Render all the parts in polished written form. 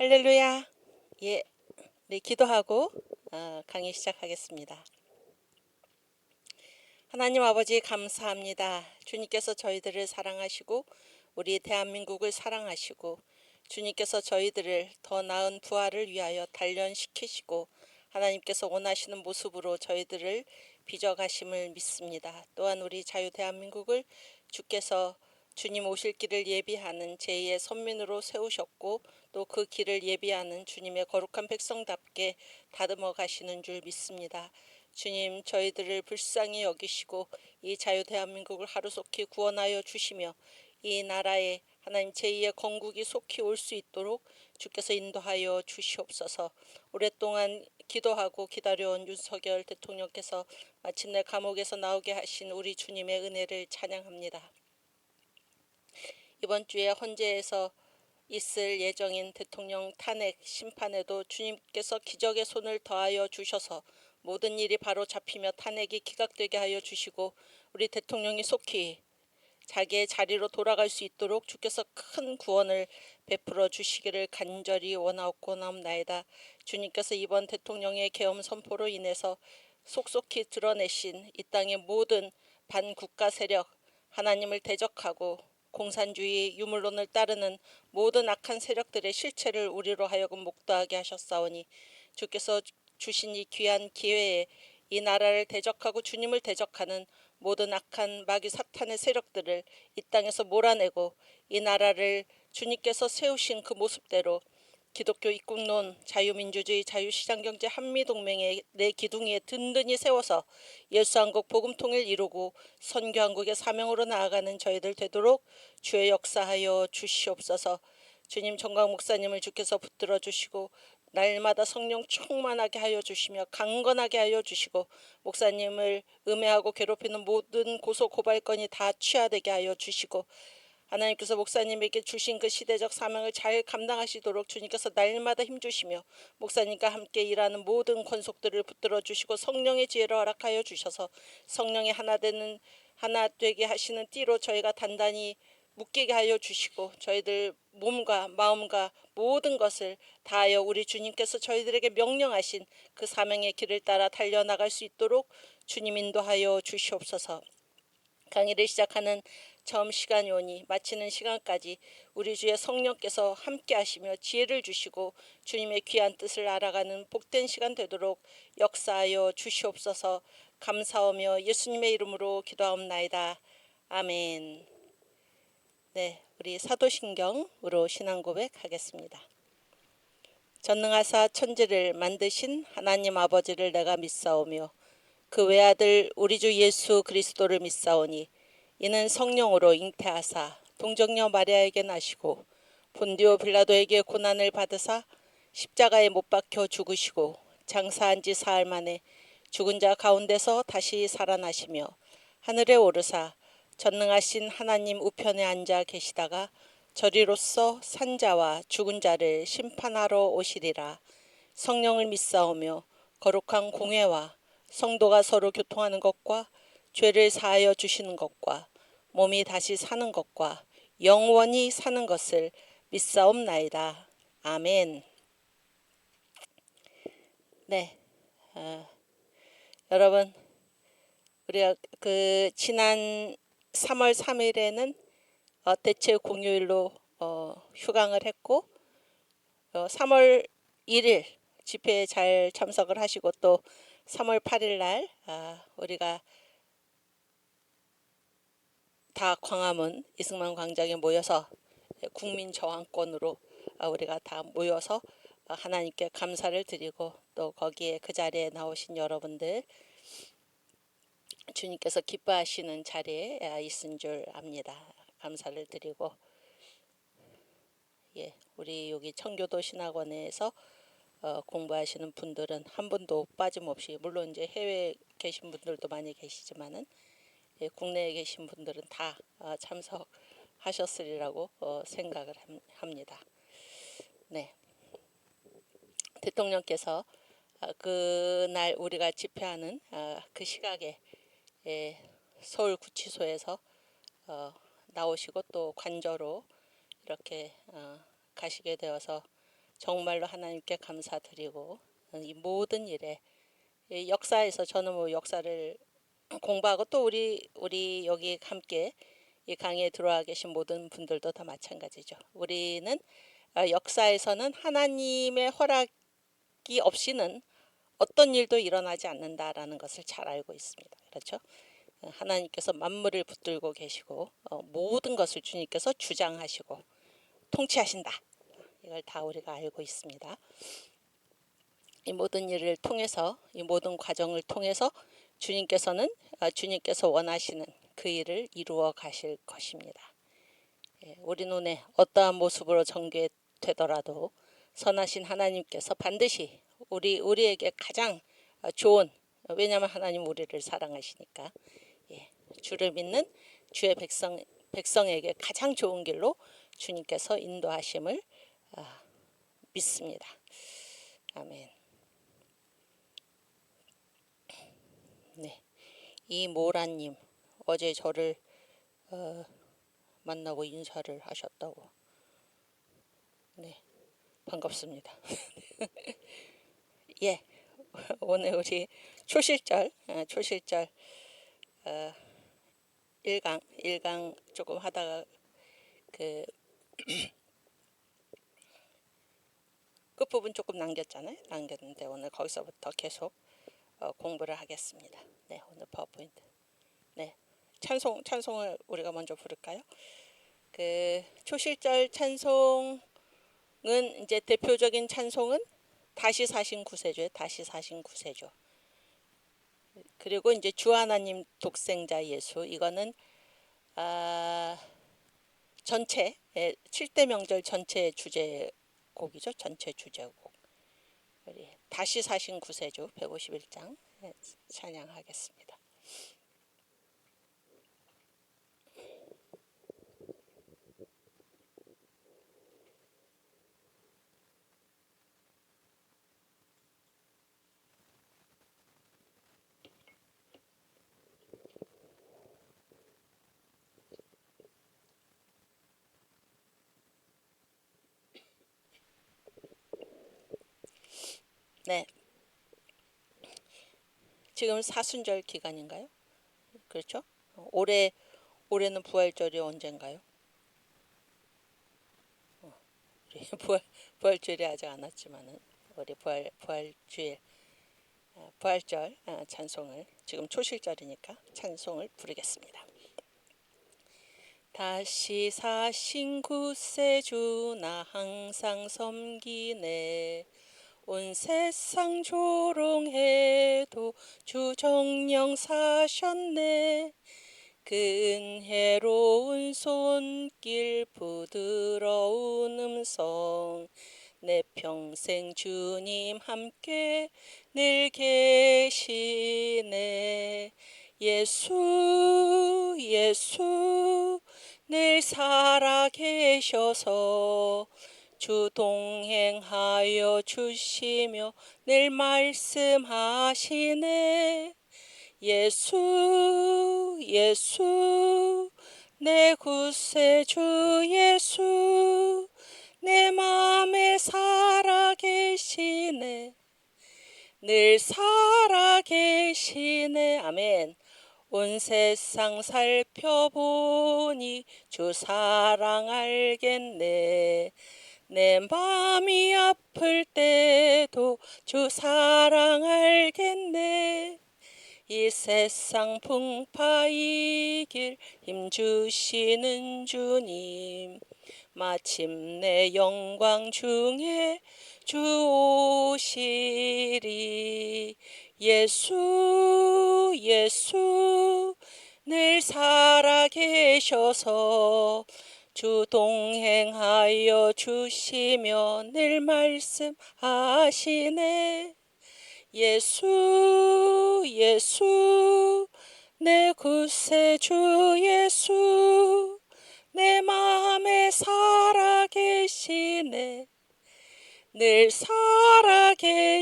할렐루야. 예, 네, 기도하고 강의 시작하겠습니다. 하나님 아버지 감사합니다. 주님께서 저희들을 사랑하시고 우리 대한민국을 사랑하시고 주님께서 저희들을 더 나은 부활을 위하여 단련시키시고 하나님께서 원하시는 모습으로 저희들을 빚어가심을 믿습니다. 또한 우리 자유 대한민국을 주께서 주님 오실 길을 예비하는 제2의 선민으로 세우셨고 또 그 길을 예비하는 주님의 거룩한 백성답게 다듬어 가시는 줄 믿습니다. 주님, 저희들을 불쌍히 여기시고 이 자유 대한민국을 하루속히 구원하여 주시며 이 나라에 하나님 제2의 건국이 속히 올 수 있도록 주께서 인도하여 주시옵소서. 오랫동안 기도하고 기다려온 윤석열 대통령께서 마침내 감옥에서 나오게 하신 우리 주님의 은혜를 찬양합니다. 이번 주에 헌재에서 있을 예정인 대통령 탄핵 심판에도 주님께서 기적의 손을 더하여 주셔서 모든 일이 바로 잡히며 탄핵이 기각되게 하여 주시고 우리 대통령이 속히 자기의 자리로 돌아갈 수 있도록 주께서 큰 구원을 베풀어 주시기를 간절히 원하옵나이다. 주님께서 이번 대통령의 계엄 선포로 인해서 속속히 드러내신 이 땅의 모든 반국가 세력, 하나님을 대적하고 공산주의 유물론을 따르는 모든 악한 세력들의 실체를 우리로 하여금 목도하게 하셨사오니 주께서 주신 이 귀한 기회에 이 나라를 대적하고 주님을 대적하는 모든 악한 마귀 사탄의 세력들을 이 땅에서 몰아내고 이 나라를 주님께서 세우신 그 모습대로 기독교 입국론, 자유민주주의, 자유시장경제 한미동맹의 내 기둥위에 든든히 세워서 예수한국 복음통일 이루고 선교한국의 사명으로 나아가는 저희들 되도록 주의 역사하여 주시옵소서. 주님, 정광 목사님을 주께서 붙들어 주시고 날마다 성령 충만하게 하여 주시며 강건하게 하여 주시고 목사님을 음해하고 괴롭히는 모든 고소 고발건이 다 취하되게 하여 주시고 하나님께서 목사님에게 주신 그 시대적 사명을 잘 감당하시도록 주님께서 날마다 힘주시며 목사님과 함께 일하는 모든 권속들을 붙들어 주시고 성령의 지혜를 허락하여 주셔서 성령의 하나 되게 하시는 띠로 저희가 단단히 묶이게 하여 주시고 저희들 몸과 마음과 모든 것을 다하여 우리 주님께서 저희들에게 명령하신 그 사명의 길을 따라 달려나갈 수 있도록 주님 인도하여 주시옵소서. 강의를 시작하는 처음 시간이 오니 마치는 시간까지 우리 주의 성령께서 함께 하시며 지혜를 주시고 주님의 귀한 뜻을 알아가는 복된 시간 되도록 역사하여 주시옵소서. 감사하며 예수님의 이름으로 기도하옵나이다. 아멘. 네, 우리 사도신경으로 신앙 고백하겠습니다. 전능하사 천지를 만드신 하나님 아버지를 내가 믿사오며 그 외아들 우리 주 예수 그리스도를 믿사오니 이는 성령으로 잉태하사 동정녀 마리아에게 나시고 본디오 빌라도에게 고난을 받으사 십자가에 못 박혀 죽으시고 장사한 지 사흘 만에 죽은 자 가운데서 다시 살아나시며 하늘에 오르사 전능하신 하나님 우편에 앉아 계시다가 저리로서 산자와 죽은 자를 심판하러 오시리라. 성령을 믿사오며 거룩한 공회와 성도가 서로 교통하는 것과 죄를 사하여 주시는 것과 몸이 다시 사는 것과 영원히 사는 것을 믿사옵나이다. 아멘. 네, 여러분 우리가 그 지난 3월 3일에는 대체 공휴일로 휴강을 했고 3월 1일 집회에 잘 참석을 하시고 또 3월 8일 날 우리가 다 광화문 이승만 광장에 모여서 국민 저항권으로 우리가 다 모여서 하나님께 감사를 드리고 또 거기에 그 자리에 나오신 여러분들 주님께서 기뻐하시는 자리에 있은 줄 압니다. 감사를 드리고 우리 여기 청교도 신학원에서 공부하시는 분들은 한 분도 빠짐없이 물론 이제 해외에 계신 분들도 많이 계시지만은 국내에 계신 분들은 다 참석하셨으리라고 생각을 합니다. 네, 대통령께서 그날 우리가 집회하는 그 시각에 서울구치소에서 나오시고 또 관저로 이렇게 가시게 되어서 정말로 하나님께 감사드리고 이 모든 일에 이 역사에서 저는 뭐 역사를 공부하고 또 우리 여기 함께 이 강의에 들어와 계신 모든 분들도 다 마찬가지죠. 우리는 역사에서는 하나님의 허락이 없이는 어떤 일도 일어나지 않는다라는 것을 잘 알고 있습니다. 그렇죠? 하나님께서 만물을 붙들고 계시고 모든 것을 주님께서 주장하시고 통치하신다. 이걸 다 우리가 알고 있습니다. 이 모든 일을 통해서 이 모든 과정을 통해서 주님께서 원하시는 그 일을 이루어 가실 것입니다. 우리 눈에 어떠한 모습으로 전개되더라도 선하신 하나님께서 반드시 우리에게 가장 좋은, 왜냐하면 하나님 우리를 사랑하시니까 주를 믿는 주의 백성에게 가장 좋은 길로 주님께서 인도하심을 믿습니다. 아멘. 네, 이모라님 어제 저를 만나고 인사를 하셨다고. 네, 반갑습니다. 예, 오늘 우리 초실절 1강 조금 하다가 그 끝부분 조금 남겼는데 오늘 거기서부터 계속 공부를 하겠습니다. 네, 오늘 파워포인트. 네, 찬송을 우리가 먼저 부를까요? 그 초실절 찬송은 이제 대표적인 찬송은 다시 사신 구세주죠. 그리고 이제 주 하나님 독생자 예수, 이거는 전체 7대 명절 전체 주제곡이죠. 전체 주제곡. 우리 다시 사신 구세주 151장 찬양하겠습니다. 네, 지금 사순절 기간인가요? 그렇죠? 올해는 부활절이 언젠가요? 우리 부활절이 아직 안 왔지만은 우리 부활절 찬송을, 지금 초실절이니까 찬송을 부르겠습니다. 다시 사신 구세주 나 항상 섬기네. 온 세상 조롱해도 주 정령 사셨네. 그 은혜로운 손길 부드러운 음성 내 평생 주님 함께 늘 계시네. 예수 늘 살아계셔서 주 동행하여 주시며 늘 말씀하시네. 예수 내 구세주 예수 내 맘에 살아계시네. 늘 살아계시네. 아멘. 온 세상 살펴보니 주 사랑 알겠네. 내 맘이 아플 때도 주 사랑 알겠네. 이 세상 풍파 이길 힘주시는 주님, 마침내 영광 중에 주 오시리. 예수 늘 살아계셔서 주 동행하여 주시며 늘 말씀하시네. 예수 내 구세주 예수 내 맘에 살아계시네. 늘 살아계시네.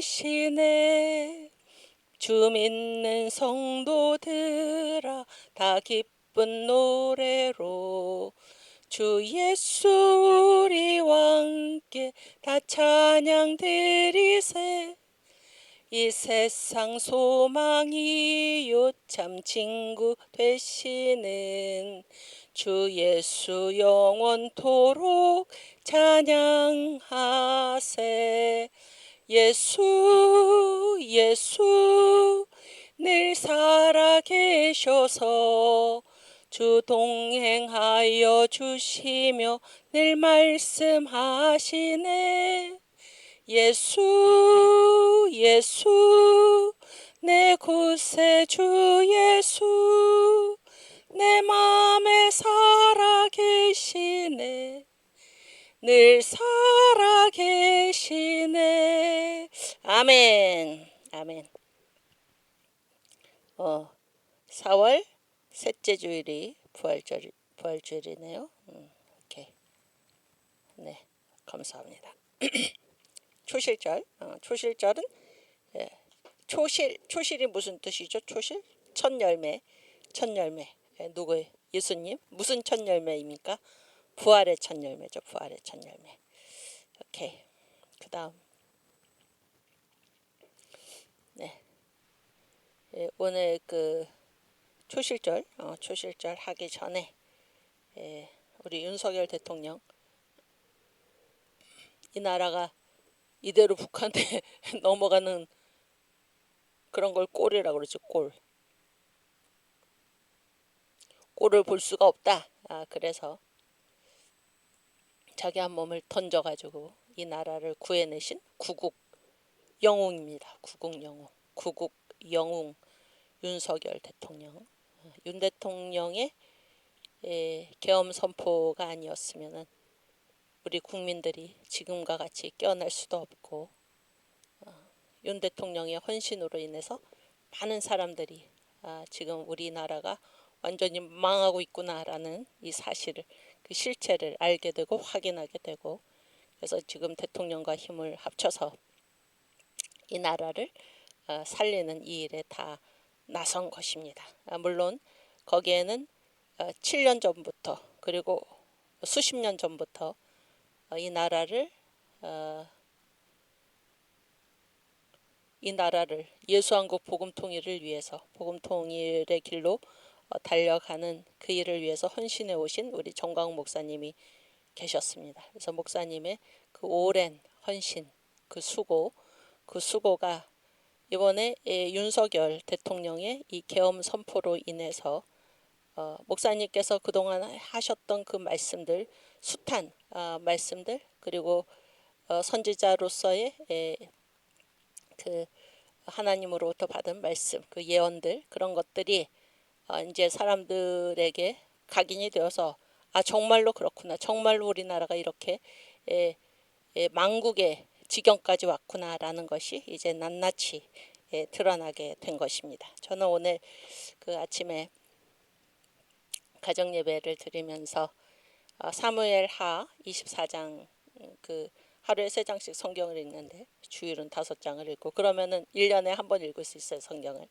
주 믿는 성도들아 다 기쁜 노래로 주 예수 우리와 함께 다 찬양하세. 찬양 드리세. 이 세상 소망이 요참 친구 되시는 주 예수 영원토록 찬양하세. 예수 예수 늘 살아계셔서 주 동행하여 주시며 늘 말씀하시네. 예수 예수 내 구세주 예수 내 맘에 살아계시네. 늘 살아계시네. 아멘. 아멘. 4월 셋째 주일이 부활주일이네요. 오케이. 네, 감사합니다. 초실절. 초실절은 초실이 무슨 뜻이죠? 초실? 첫 열매. 누구의? 예수님. 무슨 첫 열매입니까? 부활의 첫 열매죠. 부활의 첫 열매. 오케이. 그다음. 네. 오늘 그 초실절 하기 전에 우리 윤석열 대통령, 이 나라가 이대로 북한에 넘어가는 그런 걸 꼴이라고 그러죠. 꼴을 볼 수가 없다. 그래서 자기 한 몸을 던져가지고 이 나라를 구해내신 구국 영웅입니다. 구국 영웅 윤석열 대통령. 윤 대통령의 계엄 선포가 아니었으면은 우리 국민들이 지금과 같이 깨어날 수도 없고, 윤 대통령의 헌신으로 인해서 많은 사람들이 지금 우리나라가 완전히 망하고 있구나라는 이 사실을, 그 실체를 알게 되고 확인하게 되고, 그래서 지금 대통령과 힘을 합쳐서 이 나라를 살리는 이 일에 다 나선 것입니다. 물론 거기에는 7년 전부터 그리고 수십 년 전부터 이 나라를 예수한국 복음 통일을 위해서, 복음 통일의 길로 달려가는 그 일을 위해서 헌신해 오신 우리 정광 목사님이 계셨습니다. 그래서 목사님의 그 오랜 헌신, 그 수고가 이번에 윤석열 대통령의 이 계엄 선포로 인해서 목사님께서 그동안 하셨던 그 말씀들, 숱한 말씀들, 그리고 선지자로서의 그 하나님으로부터 받은 말씀, 그 예언들, 그런 것들이 이제 사람들에게 각인이 되어서 정말로 그렇구나, 정말로 우리나라가 이렇게 망국의 지경까지 왔구나라는 것이 이제 낱낱이 드러나게 된 것입니다. 저는 오늘 그 아침에 가정 예배를 드리면서 사무엘하 24장, 그 하루에 3장씩 성경을 읽는데 주일은 5장을 읽고, 그러면은 1년에 한 번 읽을 수 있어요, 성경을.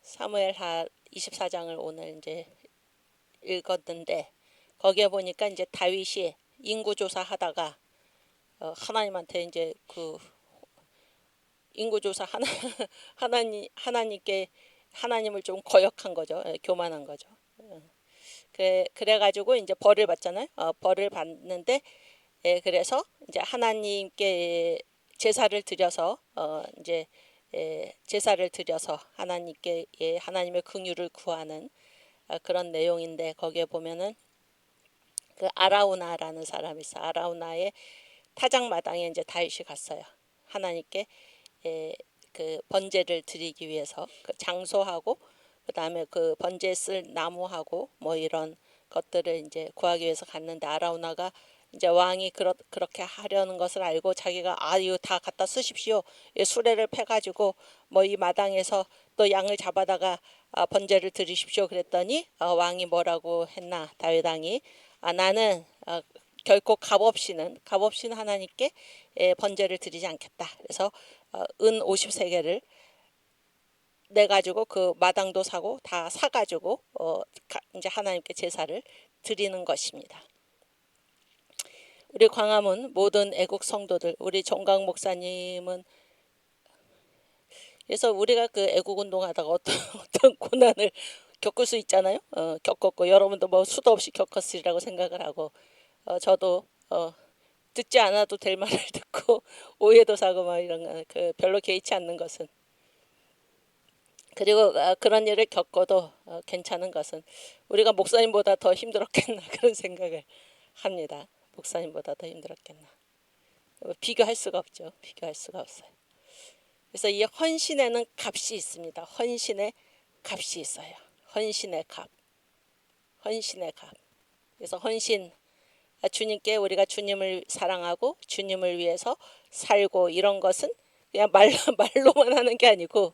사무엘하 24장을 오늘 이제 읽었는데, 거기에 보니까 이제 다윗이 인구조사 하다가 하나님한테 이제 그 인구조사 하나님을 좀 거역한 거죠. 교만한 거죠. 그래가지고 이제 벌을 받잖아요. 벌을 받는데, 그래서 이제 하나님께 제사를 드려서 하나님께 하나님의 긍휼을 구하는 그런 내용인데, 거기에 보면은 그 아라우나라는 사람이 있어. 아라우나의 타작마당에 이제 다윗이 갔어요. 하나님께 그 번제를 드리기 위해서 그 장소하고, 그 다음에 그 번제 쓸 나무하고 뭐 이런 것들을 이제 구하기 위해서 갔는데, 아라우나가 이제 왕이 그렇게 하려는 것을 알고 자기가 이거 다 갖다 쓰십시오. 수레를 패가지고 뭐 이 마당에서 또 양을 잡아다가 번제를 드리십시오. 그랬더니 왕이 뭐라고 했나? 다윗 왕이 나는 결코 값 없이는 하나님께 번제를 드리지 않겠다. 그래서 은 50세겔을 내 가지고 그 마당도 사고 다 사가지고 이제 하나님께 제사를 드리는 것입니다. 우리 광화문 모든 애국 성도들, 우리 정강 목사님은, 그래서 우리가 그 애국 운동하다가 어떤 어떤 고난을 겪을 수 있잖아요. 겪었고 여러분도 뭐 수도 없이 겪었으리라고 생각을 하고, 저도 듣지 않아도 될 말을 듣고 오해도 사고 막 이런 그 별로 개의치 않는 것은, 그리고 그런 일을 겪어도 괜찮은 것은 우리가 목사님보다 더 힘들었겠나 그런 생각을 합니다. 목사님보다 더 힘들었겠나. 비교할 수가 없죠. 비교할 수가 없어요. 그래서 이 헌신에는 값이 있습니다. 헌신의 값이 있어요. 헌신의 값. 헌신의 값. 그래서 헌신, 주님께 우리가 주님을 사랑하고 주님을 위해서 살고 이런 것은 그냥 말로만 하는 게 아니고,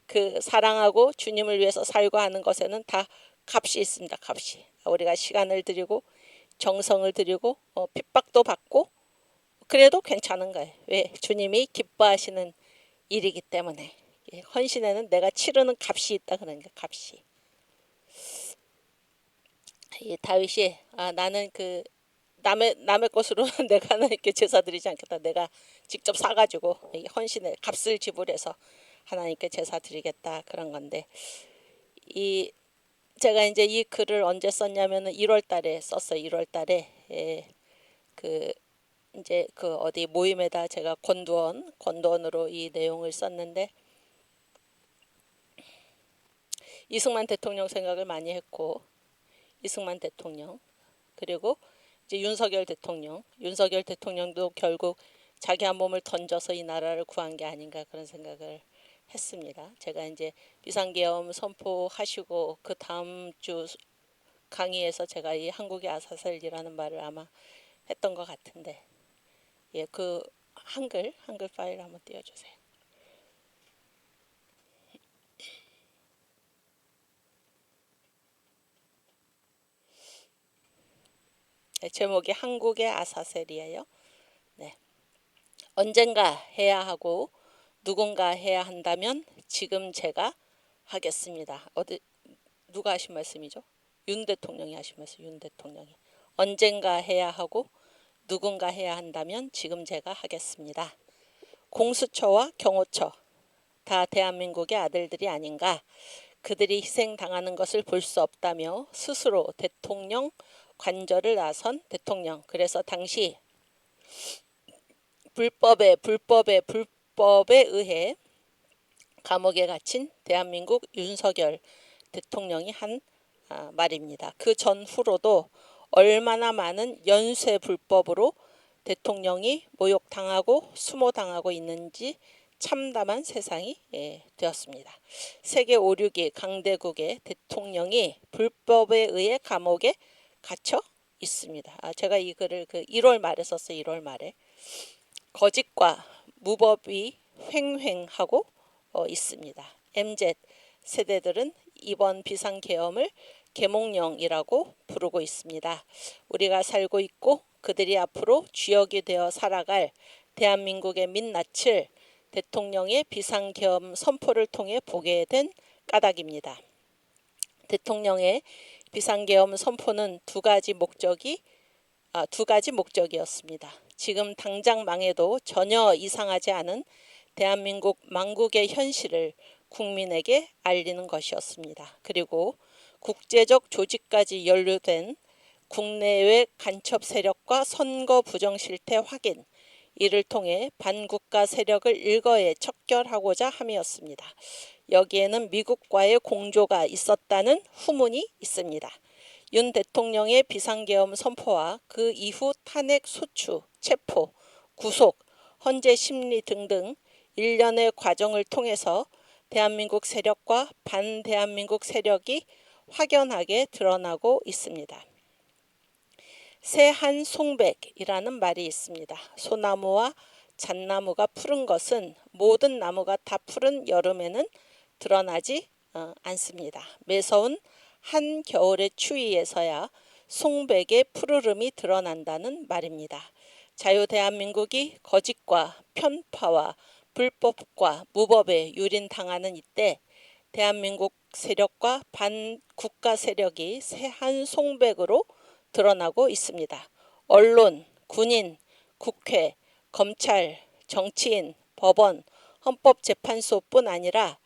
그 사랑하고 주님을 위해서 살고 하는 것에는 다 값이 있습니다. 값이. 우리가 시간을 들이고 정성을 들이고 핍박도 받고 그래도 괜찮은 거예요. 왜? 주님이 기뻐하시는 일이기 때문에. 헌신에는 내가 치르는 값이 있다 그러는 게 값이. 이 다윗이 나는 그 남의 것으로 내가 하나님께 제사 드리지 않겠다. 내가 직접 사가지고 헌신의 값을 지불해서 하나님께 제사 드리겠다 그런 건데, 이 제가 이제 이 글을 언제 썼냐면은 1월 달에 썼어요. 1월 달에 그 이제 그 어디 모임에다 제가 권도원으로 이 내용을 썼는데, 이승만 대통령 생각을 많이 했고, 이승만 대통령, 그리고 이제 윤석열 대통령도 결국 자기 한 몸을 던져서 이 나라를 구한 게 아닌가 그런 생각을 했습니다. 제가 이제 비상계엄 선포하시고 그 다음 주 강의에서 제가 이 한국의 아사셀이라는 말을 아마 했던 것 같은데, 그 한글 파일 한번 띄워주세요. 제목이 한국의 아사셀이에요. 네. 언젠가 해야 하고 누군가 해야 한다면 지금 제가 하겠습니다. 누가 하신 말씀이죠? 윤 대통령이 하신 말씀. 윤 대통령이 언젠가 해야 하고 누군가 해야 한다면 지금 제가 하겠습니다. 공수처와 경호처 다 대한민국의 아들들이 아닌가. 그들이 희생당하는 것을 볼 수 없다며 스스로 대통령 관절을 나선 대통령. 그래서 당시 불법에 의해 감옥에 갇힌 대한민국 윤석열 대통령이 한 말입니다. 그 전후로도 얼마나 많은 연쇄 불법으로 대통령이 모욕당하고 수모당하고 있는지 참담한 세상이 되었습니다. 세계 5, 6위 강대국의 대통령이 불법에 의해 감옥에 갇혀 있습니다. 제가 이 글을 그 1월 말에 썼어요. 1월 말에. 거짓과 무법이 횡행하고 있습니다. MZ 세대들은 이번 비상계엄을 계몽령이라고 부르고 있습니다. 우리가 살고 있고 그들이 앞으로 주역이 되어 살아갈 대한민국의 민낯을 대통령의 비상계엄 선포를 통해 보게 된 까닭입니다. 대통령의 비상계엄 선포는 두 가지 목적이었습니다. 지금 당장 망해도 전혀 이상하지 않은 대한민국 망국의 현실을 국민에게 알리는 것이었습니다. 그리고 국제적 조직까지 연루된 국내외 간첩 세력과 선거 부정 실태 확인, 이를 통해 반국가 세력을 일거에 척결하고자 함이었습니다. 여기에는 미국과의 공조가 있었다는 후문이 있습니다. 윤 대통령의 비상계엄 선포와 그 이후 탄핵 소추, 체포, 구속, 헌재 심리 등등 일련의 과정을 통해서 대한민국 세력과 반대한민국 세력이 확연하게 드러나고 있습니다. 새한송백이라는 말이 있습니다. 소나무와 잣나무가 푸른 것은 모든 나무가 다 푸른 여름에는 드러나지 않습니다. 매서운 한겨울의 추위에서야 송백의 푸르름이 드러난다는 말입니다. 자유대한민국이 거짓과 편파와 불법과 무법에 유린당하는 이때 대한민국 세력과 반국가 세력이 새한송백으로 드러나고 있습니다. 언론, 군인, 국회, 검찰, 정치인, 법원, 헌법재판소뿐 아니라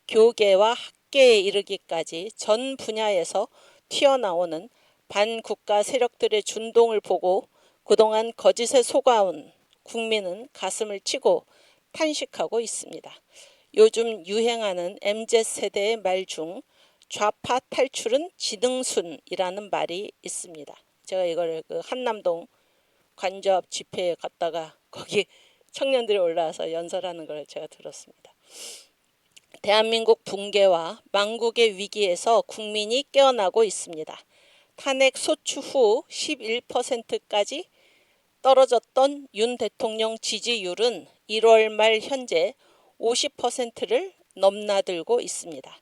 교계와 학계에 이르기까지 전 분야에서 튀어나오는 반국가 세력들의 준동을 보고 그동안 거짓에 속아온 국민은 가슴을 치고 탄식하고 있습니다. 요즘 유행하는 MZ세대의 말 중 좌파 탈출은 지능순이라는 말이 있습니다. 제가 이걸 그 한남동 관저앞 집회에 갔다가 거기 청년들이 올라와서 연설하는 걸 제가 들었습니다. 대한민국 붕괴와 망국의 위기에서 국민이 깨어나고 있습니다. 탄핵 소추 후 11%까지 떨어졌던 윤 대통령 지지율은 1월 말 현재 50%를 넘나들고 있습니다.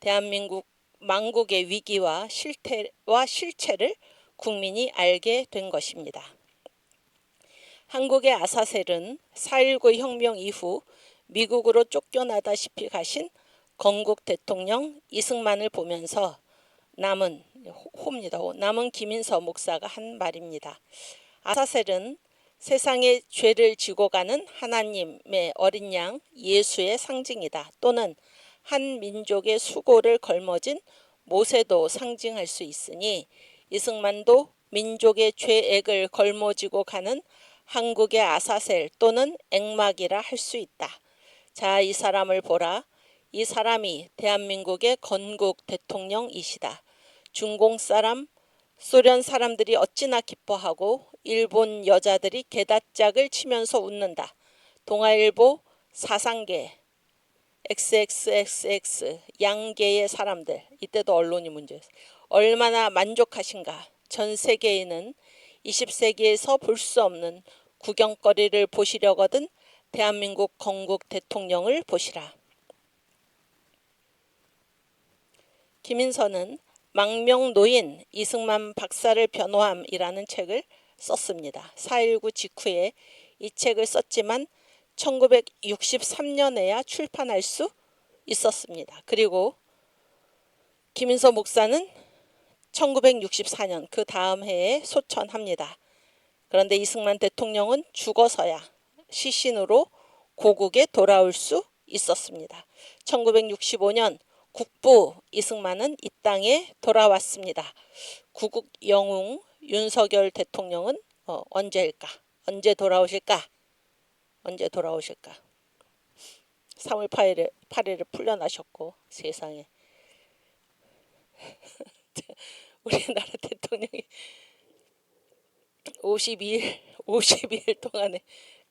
대한민국 망국의 위기와 실체를 국민이 알게 된 것입니다. 한국의 아사셀은 4.19 혁명 이후 미국으로 쫓겨나다시피 가신 건국 대통령 이승만을 보면서 남은 김인서 목사가 한 말입니다. 아사셀은 세상의 죄를 지고 가는 하나님의 어린 양 예수의 상징이다. 또는 한 민족의 수고를 걸머진 모세도 상징할 수 있으니 이승만도 민족의 죄액을 걸머지고 가는 한국의 아사셀 또는 액막이라 할 수 있다. 자, 이 사람을 보라. 이 사람이 대한민국의 건국 대통령이시다. 중공 사람, 소련 사람들이 어찌나 기뻐하고 일본 여자들이 게다짝을 치면서 웃는다. 동아일보 사상계 XXXX 양계의 사람들, 이때도 언론이 문제였어요. 얼마나 만족하신가. 전 세계인은 20세기에서 볼 수 없는 구경거리를 보시려거든 대한민국 건국 대통령을 보시라. 김인서는 망명노인 이승만 박사를 변호함이라는 책을 썼습니다. 4.19 직후에 이 책을 썼지만 1963년에야 출판할 수 있었습니다. 그리고 김인서 목사는 1964년 그 다음 해에 소천합니다. 그런데 이승만 대통령은 죽어서야 시신으로 고국에 돌아올 수 있었습니다. 1965년 국부 이승만은 이 땅에 돌아왔습니다. 구국 영웅 윤석열 대통령은 언제일까? 언제 돌아오실까? 3월 8일에 풀려나셨고 세상에 우리나라 대통령이 52일 동안에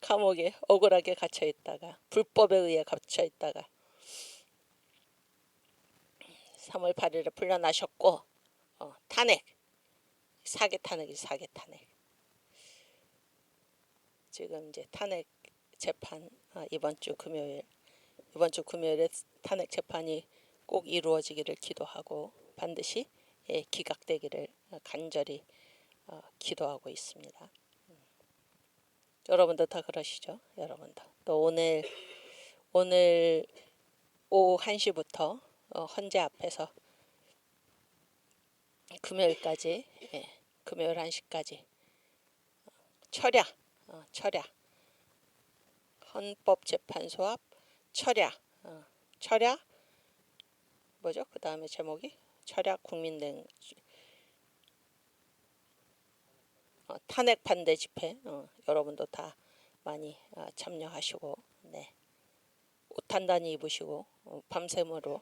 감옥에 억울하게 갇혀 있다가 불법에 의해 갇혀 있다가 3월 8일에 풀려나셨고 탄핵 사개 탄핵이 사개 탄핵 지금 이제 탄핵 재판 이번 주 금요일에 탄핵 재판이 꼭 이루어지기를 기도하고 반드시 기각되기를 간절히 기도하고 있습니다. 여러분도 다 그러시죠? 여러분도 또 오늘 오후 1시부터 헌재 앞에서 금요일까지 금요일 1시까지 철야 헌법재판소 앞 철야 뭐죠? 그 다음에 제목이 철야 국민된 탄핵 반대 집회 여러분도 다 많이 참여하시고 옷 단단히 입으시고 밤샘으로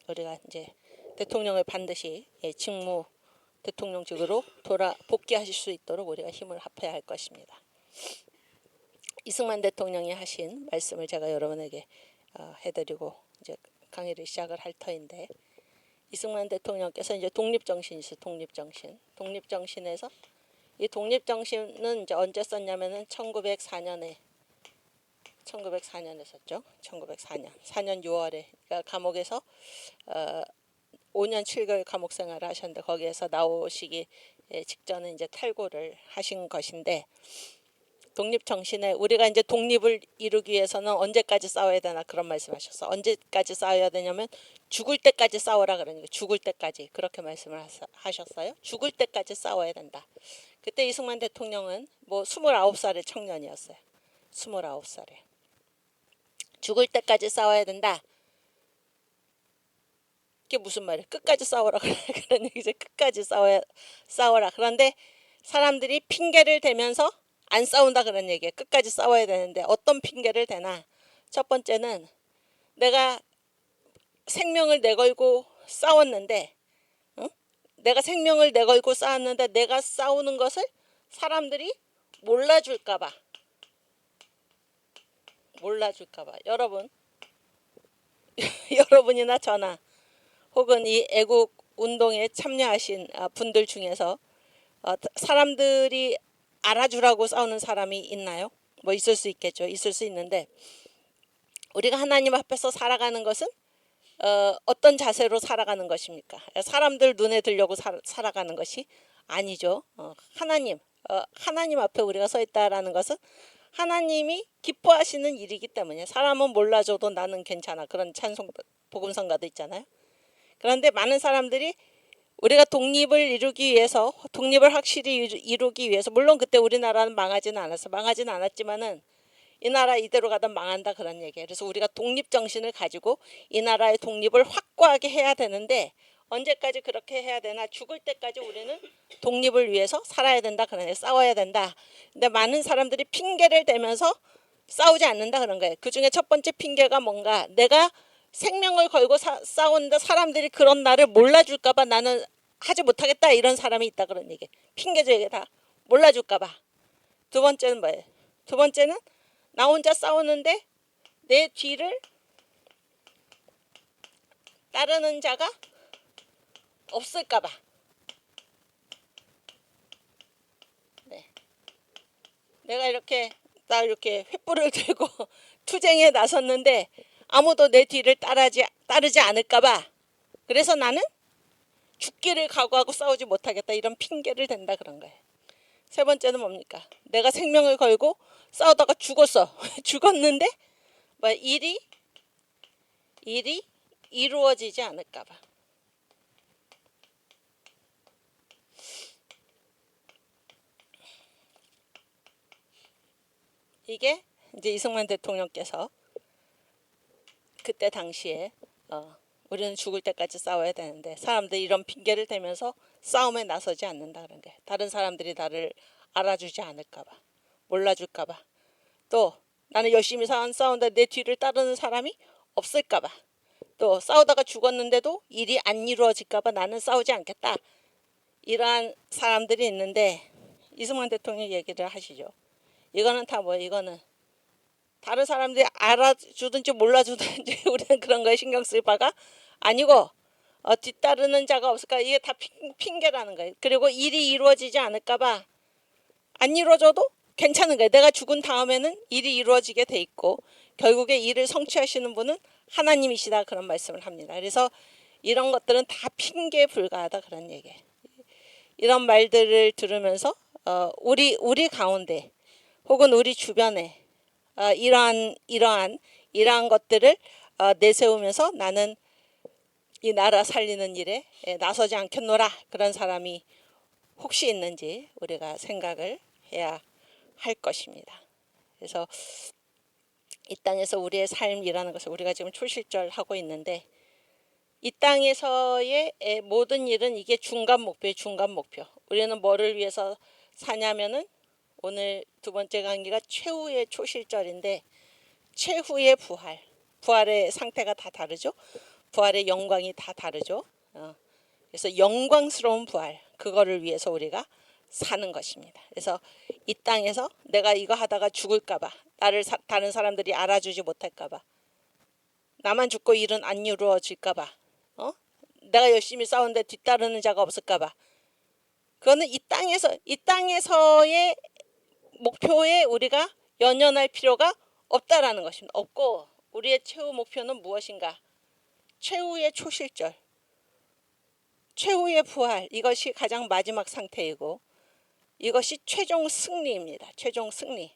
우리가 이제 대통령을 반드시 대통령직으로 복귀하실 수 있도록 우리가 힘을 합해야 할 것입니다. 이승만 대통령이 하신 말씀을 제가 여러분에게 해드리고 이제 강의를 시작을 할 터인데 이승만 대통령께서 이제 독립정신이죠. 독립정신에서 이 독립정신은 이제 언제 썼냐면은 1904년에 썼죠. 4년 6월에 그러니까 감옥에서 5년 7개월 감옥 생활을 하셨는데 거기에서 나오시기 직전에 이제 탈고를 하신 것인데 독립정신에 우리가 이제 독립을 이루기 위해서는 언제까지 싸워야 되나 그런 말씀하셨어. 언제까지 싸워야 되냐면 죽을 때까지 싸워라 그러니까 죽을 때까지 그렇게 말씀을 하셨어요. 죽을 때까지 싸워야 된다. 그때 이승만 대통령은 뭐 29살의 청년이었어요. 29살에. 죽을 때까지 싸워야 된다. 그게 무슨 말이야? 끝까지 싸워라. 그런 얘기죠. 끝까지 싸워라. 그런데 사람들이 핑계를 대면서 안 싸운다 그런 얘기예요. 끝까지 싸워야 되는데 어떤 핑계를 대나? 첫 번째는 내가 생명을 내걸고 싸웠는데, 응? 내가 생명을 내걸고 싸웠는데 내가 싸우는 것을 사람들이 몰라줄까봐. 여러분, 여러분이나 저나 혹은 이 애국 운동에 참여하신 분들 중에서 사람들이 알아주라고 싸우는 사람이 있나요? 뭐 있을 수 있겠죠. 있을 수 있는데 우리가 하나님 앞에서 살아가는 것은 어떤 자세로 살아가는 것입니까? 사람들 눈에 들려고 살아가는 것이 아니죠. 하나님 앞에 우리가 서 있다라는 것은 하나님이 기뻐하시는 일이기 때문에 사람은 몰라줘도 나는 괜찮아. 그런 찬송 복음성가도 있잖아요. 그런데 많은 사람들이 우리가 독립을 이루기 위해서, 독립을 확실히 이루기 위해서, 물론 그때 우리나라는 망하지는 않았어. 망하지는 않았지만은 이 나라 이대로 가다 망한다 그런 얘기예요. 그래서 우리가 독립 정신을 가지고 이 나라의 독립을 확고하게 해야 되는데 언제까지 그렇게 해야 되나? 죽을 때까지 우리는 독립을 위해서 살아야 된다 그런 얘기예요. 싸워야 된다. 근데 많은 사람들이 핑계를 대면서 싸우지 않는다 그런 거예요. 그중에 첫 번째 핑계가 뭔가, 내가 생명을 걸고 싸우는데 사람들이 그런 나를 몰라줄까 봐 나는 하지 못하겠다 이런 사람이 있다 그런 얘기예요. 핑계죠. 다 몰라줄까 봐. 두 번째는 뭐예요? 두 번째는 나 혼자 싸우는데 내 뒤를 따르는 자가 없을까 봐. 네. 내가 이렇게 횃불을 들고 투쟁에 나섰는데 아무도 내 뒤를 따르지 않을까 봐. 그래서 나는 죽기를 각오하고 싸우지 못하겠다 이런 핑계를 댄다 그런 거예요. 세 번째는 뭡니까? 내가 생명을 걸고 싸우다가 죽었어. 죽었는데 뭐 일이 이루어지지 않을까 봐. 이게 이제 이승만 대통령께서 그때 당시에 우리는 죽을 때까지 싸워야 되는데 사람들이 이런 핑계를 대면서 싸움에 나서지 않는다 그런 게, 다른 사람들이 나를 알아주지 않을까 봐, 몰라줄까 봐, 또 나는 열심히 싸우는데 내 뒤를 따르는 사람이 없을까 봐, 또 싸우다가 죽었는데도 일이 안 이루어질까 봐 나는 싸우지 않겠다, 이러한 사람들이 있는데 이승만 대통령이 얘기를 하시죠. 이거는 다 뭐, 이거는 다른 사람들이 알아주든지 몰라주든지 우리는 그런 거에 신경 쓸 바가 아니고 뒤따르는 자가 없을까, 이게 다 핑계라는 거예요. 그리고 일이 이루어지지 않을까 봐, 안 이루어져도 괜찮은 거예요. 내가 죽은 다음에는 일이 이루어지게 돼 있고 결국에 일을 성취하시는 분은 하나님이시다 그런 말씀을 합니다. 그래서 이런 것들은 다 핑계에 불과하다 그런 얘기예요. 이런 말들을 들으면서 우리 가운데 혹은 우리 주변에 이러한 것들을 내세우면서 나는 이 나라 살리는 일에 나서지 않겠노라 그런 사람이 혹시 있는지 우리가 생각을 해야 할 것입니다. 그래서 이 땅에서 우리의 삶이라는 것을 우리가 지금 초실절하고 있는데 이 땅에서의 모든 일은 이게 중간 목표예요. 중간 목표. 우리는 뭐를 위해서 사냐면은 오늘 두 번째 강의가 최후의 초실절인데 최후의 부활의 상태가 다 다르죠. 부활의 영광이 다 다르죠. 그래서 영광스러운 부활, 그거를 위해서 우리가 사는 것입니다. 그래서 이 땅에서 내가 이거 하다가 죽을까 봐, 나를 다른 사람들이 알아주지 못할까 봐, 나만 죽고 일은 안 이루어질까 봐, 내가 열심히 싸우는데 뒤따르는 자가 없을까 봐, 그거는 이 땅에서의 목표에 우리가 연연할 필요가 없다라는 것입니다. 없고 우리의 최후 목표는 무엇인가? 최후의 초실절, 최후의 부활, 이것이 가장 마지막 상태이고 이것이 최종 승리입니다. 최종 승리.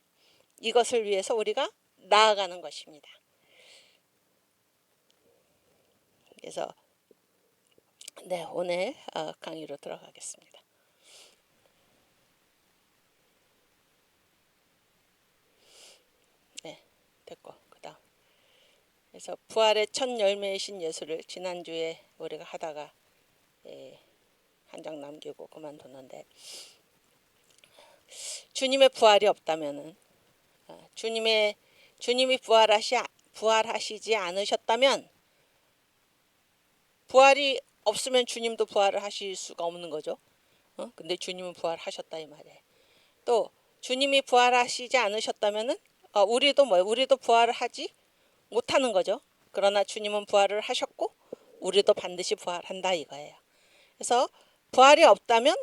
이것을 위해서 우리가 나아가는 것입니다. 그래서 네, 오늘 강의로 들어가겠습니다. 그래서 부활의 첫 열매이신 예수를 지난주에 우리가 하다가 한 장 남기고 그만뒀는데, 주님의 부활이 없다면은 주님이 부활하시지 않으셨다면, 부활이 없으면 주님도 부활을 하실 수가 없는 거죠. 근데 주님은 부활하셨다 이 말이에요. 또 주님이 부활하시지 않으셨다면은 우리도 부활을 하지 못하는 거죠. 그러나 주님은 부활을 하셨고 우리도 반드시 부활한다 이거예요. 그래서 부활이 없다면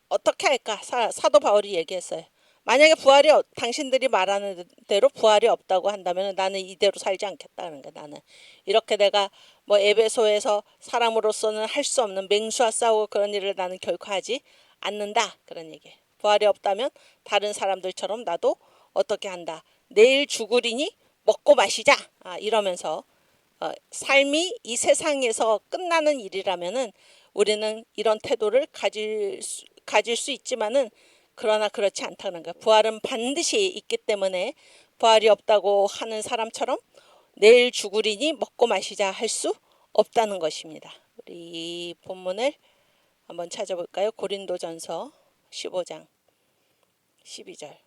어떻게 할까? 사도 바울이 얘기했어요. 만약에 당신들이 말하는 대로 부활이 없다고 한다면 나는 이대로 살지 않겠다는 거야. 나는 이렇게 내가 뭐 에베소에서 사람으로서는 할 수 없는 맹수와 싸우고 그런 일을 나는 결코 하지 않는다, 그런 얘기. 부활이 없다면 다른 사람들처럼 나도 어떻게 한다. 내일 죽으리니 먹고 마시자, 이러면서 삶이 이 세상에서 끝나는 일이라면은 우리는 이런 태도를 가질 수 있지만은, 그러나 그렇지 않다는 거야. 부활은 반드시 있기 때문에 부활이 없다고 하는 사람처럼 내일 죽으리니 먹고 마시자 할 수 없다는 것입니다. 우리 이 본문을 한번 찾아볼까요? 고린도전서 15장 12절.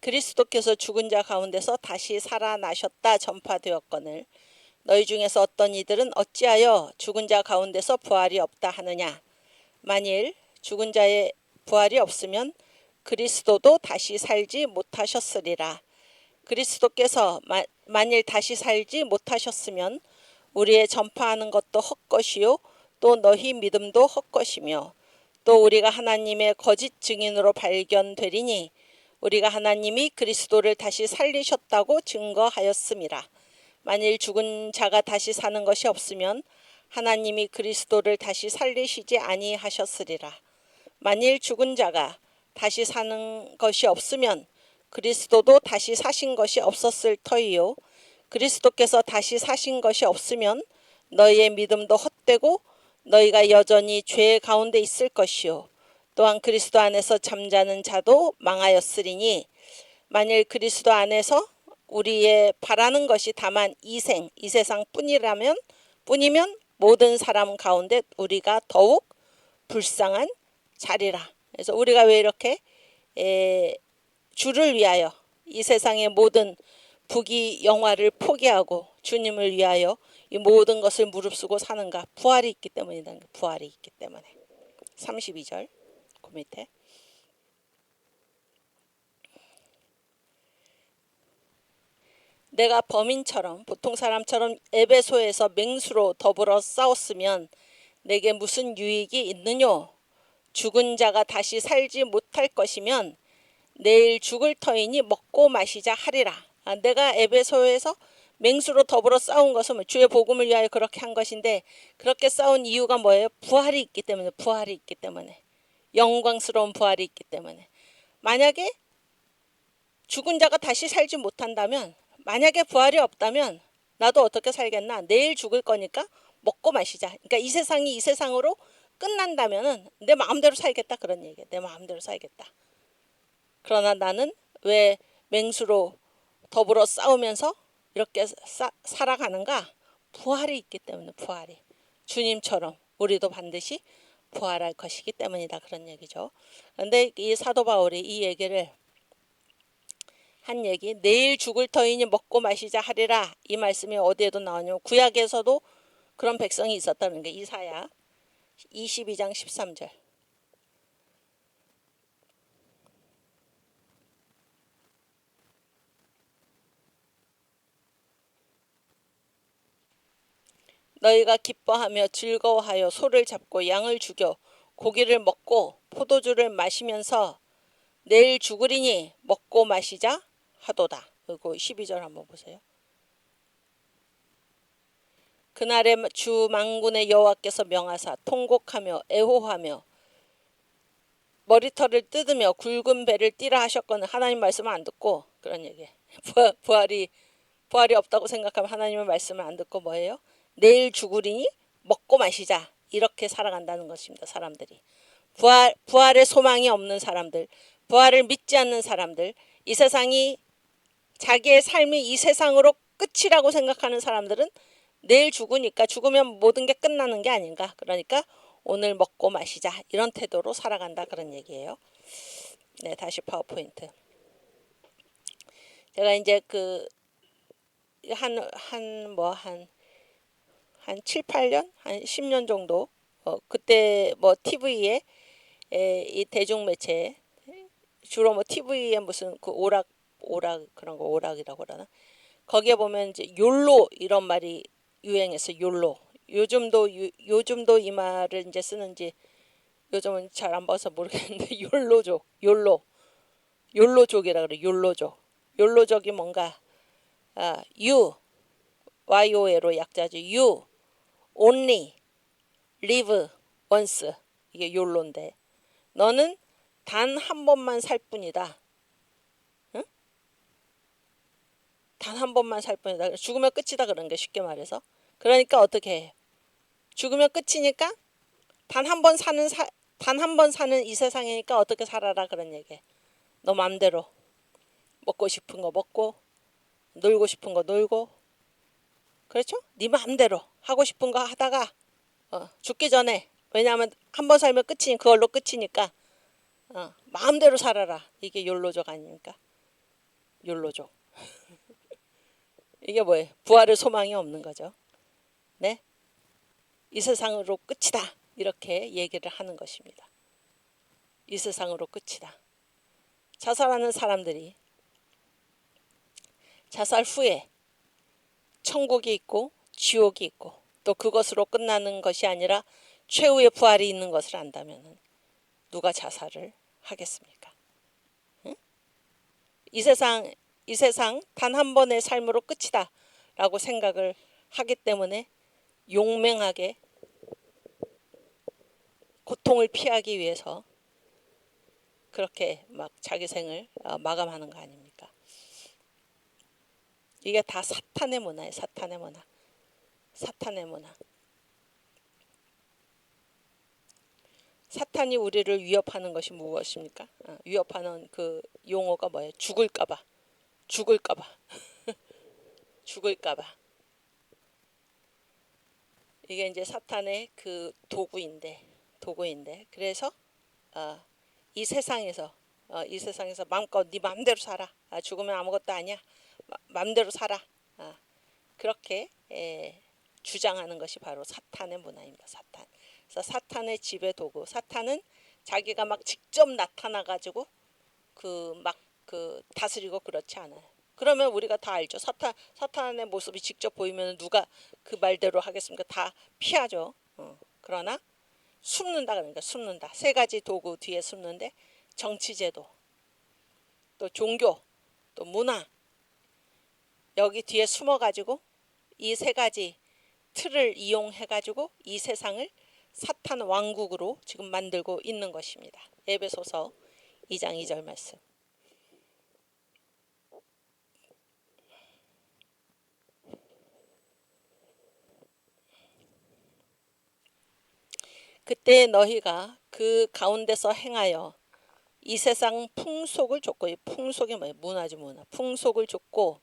그리스도께서 죽은 자 가운데서 다시 살아나셨다 전파되었거늘 너희 중에서 어떤 이들은 어찌하여 죽은 자 가운데서 부활이 없다 하느냐. 만일 죽은 자의 부활이 없으면 그리스도도 다시 살지 못하셨으리라. 그리스도께서 만일 다시 살지 못하셨으면 우리의 전파하는 것도 헛것이요 또 너희 믿음도 헛것이며, 또 우리가 하나님의 거짓 증인으로 발견되리니 우리가 하나님이 그리스도를 다시 살리셨다고 증거하였음이라. 만일 죽은 자가 다시 사는 것이 없으면 하나님이 그리스도를 다시 살리시지 아니하셨으리라. 만일 죽은 자가 다시 사는 것이 없으면 그리스도도 다시 사신 것이 없었을 터이요 그리스도께서 다시 사신 것이 없으면 너희의 믿음도 헛되고 너희가 여전히 죄 가운데 있을 것이요 또한 그리스도 안에서 잠자는 자도 망하였으리니, 만일 그리스도 안에서 우리의 바라는 것이 다만 이 세상 뿐이면 모든 사람 가운데 우리가 더욱 불쌍한 자리라. 그래서 우리가 왜 이렇게 주를 위하여 이 세상의 모든 부귀 영화를 포기하고 주님을 위하여 이 모든 것을 무릅쓰고 사는가? 부활이 있기 때문이다. 부활이 있기 때문에. 32절 그 밑에. 내가 범인처럼 보통 사람처럼 에베소에서 맹수로 더불어 싸웠으면 내게 무슨 유익이 있느뇨? 죽은 자가 다시 살지 못할 것이면 내일 죽을 터이니 먹고 마시자 하리라. 내가 에베소에서 맹수로 더불어 싸운 것은 주의 복음을 위하여 그렇게 한 것인데, 그렇게 싸운 이유가 뭐예요? 부활이 있기 때문에. 부활이 있기 때문에. 영광스러운 부활이 있기 때문에. 만약에 죽은 자가 다시 살지 못한다면, 만약에 부활이 없다면 나도 어떻게 살겠나? 내일 죽을 거니까 먹고 마시자. 그러니까 이 세상이 이 세상으로 끝난다면은 내 마음대로 살겠다, 그런 얘기예요. 내 마음대로 살겠다. 그러나 나는 왜 맹수로 더불어 싸우면서 이렇게 살아가는가? 부활이 있기 때문에. 부활이. 주님처럼 우리도 반드시 부활할 것이기 때문이다, 그런 얘기죠. 그런데 이 사도 바울이 이 얘기를 한 얘기, 내일 죽을 터이니 먹고 마시자 하리라, 이 말씀이 어디에도 나오냐면 구약에서도 그런 백성이 있었다는 게 이사야 22장 13절. 너희가 기뻐하며 즐거워하여 소를 잡고 양을 죽여 고기를 먹고 포도주를 마시면서 내일 죽으리니 먹고 마시자 하도다. 그리고 12절 한번 보세요. 그날에 주 만군의 여호와께서 명하사 통곡하며 애호하며 머리털을 뜯으며 굵은 배를 띠라 하셨거늘. 하나님 말씀을 안 듣고 그런 얘기예요. 부활이 부활이 없다고 생각하면 하나님의 말씀을 안 듣고 뭐예요? 내일 죽으리니 먹고 마시자. 이렇게 살아간다는 것입니다. 사람들이. 부활의 소망이 없는 사람들, 부활을 믿지 않는 사람들, 이 세상이 자기의 삶이 이 세상으로 끝이라고 생각하는 사람들은 내일 죽으니까 죽으면 모든 게 끝나는 게 아닌가. 그러니까 오늘 먹고 마시자. 이런 태도로 살아간다. 그런 얘기예요. 네, 다시 파워포인트. 제가 이제 한 7, 8년? 한 10년 정도 그때 뭐 TV에 이 대중매체 주로 뭐 TV에 무슨 그 오락 그런 거 오락이라고 그러나 거기에 보면 이제 욜로 이런 말이 유행해서 욜로 요즘도 이 말을 이제 쓰는지 요즘은 잘 안 봐서 모르겠는데 욜로족이라 그래. 욜로족이 뭔가 you YOL로 약자죠. you only live once. 이게 욜로인데 너는 단 한 번만 살 뿐이다. 응? 단 한 번만 살 뿐이다. 죽으면 끝이다 그런 게 쉽게 말해서. 그러니까 어떻게 해? 죽으면 끝이니까 단 한 번 사는 이 세상이니까 어떻게 살아라 그런 얘기. 너 맘대로 먹고 싶은 거 먹고 놀고 싶은 거 놀고 그렇죠? 네 맘대로 하고 싶은 거 하다가 죽기 전에 왜냐하면 한 번 살면 끝이니 그걸로 끝이니까 마음대로 살아라. 이게 욜로족 아닙니까? 욜로족. 이게 뭐예요? 부활의 소망이 없는 거죠. 네, 이 세상으로 끝이다. 이렇게 얘기를 하는 것입니다. 이 세상으로 끝이다. 자살하는 사람들이 자살 후에 천국이 있고 지옥이 있고 또 그것으로 끝나는 것이 아니라 최후의 부활이 있는 것을 안다면 누가 자살을 하겠습니까? 응? 이 세상 단 한 번의 삶으로 끝이다 라고 생각을 하기 때문에 용맹하게 고통을 피하기 위해서 그렇게 막 자기 생을 마감하는 거 아닙니까? 이게 다 사탄의 문화예요. 사탄의 문화. 사탄의 문화. 사탄이 우리를 위협하는 것이 무엇입니까? 위협하는 그 용어가 뭐예요? 죽을까봐. 죽을까봐. 죽을까봐. 이게 이제 사탄의 그 도구인데 그래서 이 세상에서 마음껏 네 마음대로 살아. 죽으면 아무것도 아니야. 마음대로 살아. 그렇게 주장하는 것이 바로 사탄의 문화입니다. 사탄. 그래서 사탄의 지배 도구. 사탄은 자기가 막 직접 나타나 가지고 그 다스리고 그렇지 않아요. 그러면 우리가 다 알죠. 사탄의 모습이 직접 보이면 누가 그 말대로 하겠습니까? 다 피하죠. 그러나 숨는다 그러니까 숨는다. 세 가지 도구 뒤에 숨는데 정치제도, 또 종교, 또 문화 여기 뒤에 숨어가지고 이 세 가지 틀을 이용해가지고 이 세상을 사탄 왕국으로 지금 만들고 있는 것입니다. 에베소서 2장 2절 말씀. 그때 너희가 그 가운데서 행하여 이 세상 풍속을 줬고, 이 풍속이 뭐예요? 문화지 문화. 풍속을 줬고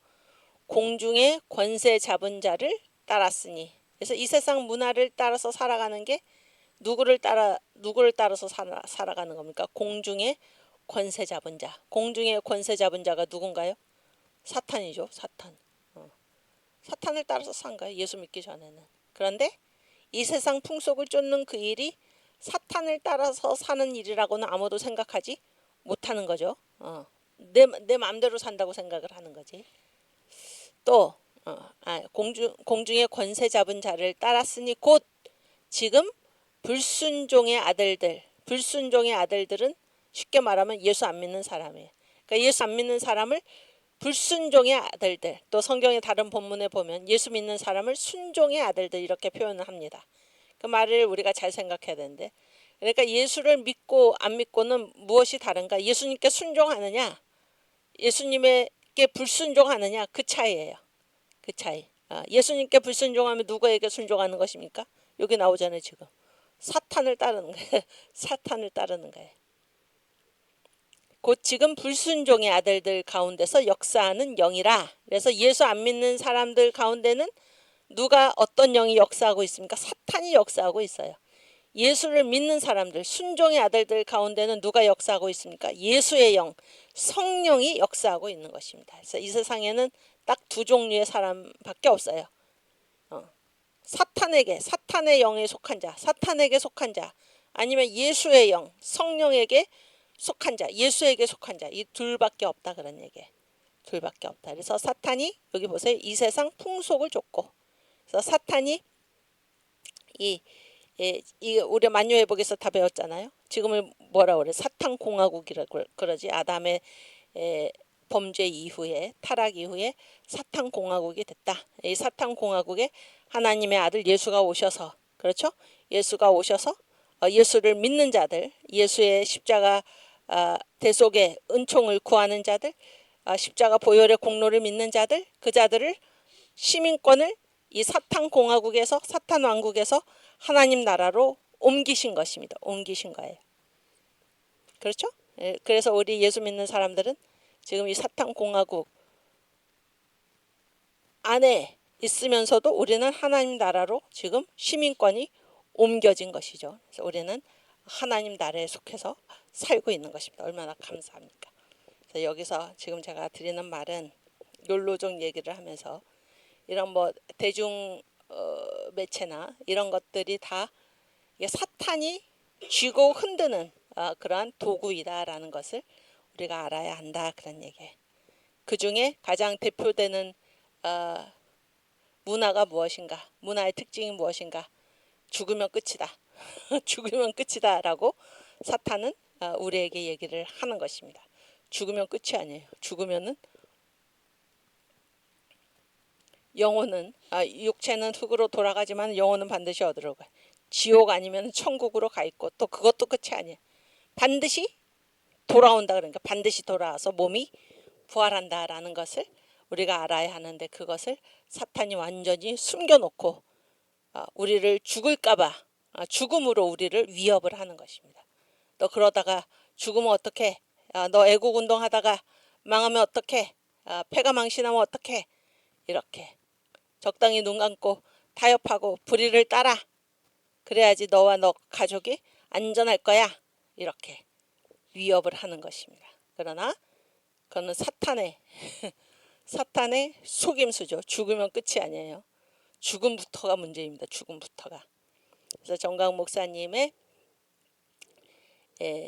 공중의 권세 잡은 자를 따랐으니. 그래서 이 세상 문화를 따라서 살아가는 게 누구를 따라서 살아가는 겁니까? 공중의 권세 잡은 자. 공중의 권세 잡은 자가 누군가요? 사탄이죠. 사탄. 사탄을 따라서 산 거예요. 예수 믿기 전에는. 그런데 이 세상 풍속을 쫓는 그 일이 사탄을 따라서 사는 일이라고는 아무도 생각하지 못하는 거죠. 내 마음대로 산다고 생각을 하는 거지. 또 공중의 권세 잡은 자를 따랐으니 곧 지금 불순종의 아들들은 쉽게 말하면 예수 안 믿는 사람이에요. 그러니까 예수 안 믿는 사람을 불순종의 아들들, 또 성경의 다른 본문에 보면 예수 믿는 사람을 순종의 아들들 이렇게 표현을 합니다. 그 말을 우리가 잘 생각해야 되는데, 그러니까 예수를 믿고 안 믿고는 무엇이 다른가? 예수님께 순종하느냐 예수님에게 불순종하느냐 그 차이예요. 그 차이. 예수님께 불순종하면 누구에게 순종하는 것입니까? 여기 나오잖아요. 지금 사탄을 따르는 거예요. 사탄을 따르는 거예요. 곧 지금 불순종의 아들들 가운데서 역사하는 영이라. 그래서 예수 안 믿는 사람들 가운데는 누가 어떤 영이 역사하고 있습니까? 사탄이 역사하고 있어요. 예수를 믿는 사람들, 순종의 아들들 가운데는 누가 역사하고 있습니까? 예수의 영, 성령이 역사하고 있는 것입니다. 그래서 이 세상에는 딱 두 종류의 사람밖에 없어요. 사탄의 영에 속한 자, 사탄에게 속한 자, 아니면 예수의 영, 성령에게 속한 자, 예수에게 속한 자, 이 둘밖에 없다 그런 얘기예요. 둘밖에 없다. 그래서 사탄이 여기 보세요. 이 세상 풍속을 줬고, 그래서 사탄이 이 우리 만유회복에서 다 배웠잖아요. 지금은 뭐라 그래? 사탄 공화국이라고 그러지. 아담의 범죄 이후에, 타락 이후에 사탄 공화국이 됐다. 이 사탄 공화국에 하나님의 아들 예수가 오셔서, 그렇죠? 예수가 오셔서 예수를 믿는 자들, 예수의 십자가 대속의 은총을 구하는 자들, 십자가 보혈의 공로를 믿는 자들, 그 자들을 시민권을 이 사탄 공화국에서, 사탄 왕국에서 하나님 나라로 옮기신 것입니다. 옮기신 거예요. 그렇죠? 그래서 우리 예수 믿는 사람들은 지금 이 사탄 공화국 안에 있으면서도 우리는 하나님 나라로 지금 시민권이 옮겨진 것이죠. 그래서 우리는 하나님 나라에 속해서 살고 있는 것입니다. 얼마나 감사합니까? 그래서 여기서 지금 제가 드리는 말은 욜로족 얘기를 하면서 이런 뭐 대중 매체나 이런 것들이 다 사탄이 쥐고 흔드는 그러한 도구이다라는 것을 우리가 알아야 한다 그런 얘기예요. 그 중에 가장 대표되는 문화가 무엇인가? 문화의 특징이 무엇인가? 죽으면 끝이다. 죽으면 끝이다라고 사탄은 우리에게 얘기를 하는 것입니다. 죽으면 끝이 아니에요. 죽으면은 영혼은 육체는 흙으로 돌아가지만 영혼은 반드시 어디로 가요? 지옥 아니면 천국으로 가 있고 또 그것도 끝이 아니에요. 반드시 돌아온다. 그러니까 반드시 돌아와서 몸이 부활한다라는 것을 우리가 알아야 하는데 그것을 사탄이 완전히 숨겨놓고 우리를 죽을까봐 죽음으로 우리를 위협을 하는 것입니다. 너 그러다가 죽으면 어떡해? 너 애국 운동하다가 망하면 어떡해? 폐가 망신하면 어떡해? 이렇게 적당히 눈 감고 타협하고 불의를 따라. 그래야지 너와 너 가족이 안전할 거야. 이렇게 위협을 하는 것입니다. 그러나 그거는 사탄의 속임수죠. 죽으면 끝이 아니에요. 죽음부터가 문제입니다. 죽음부터가. 그래서 정강 목사님의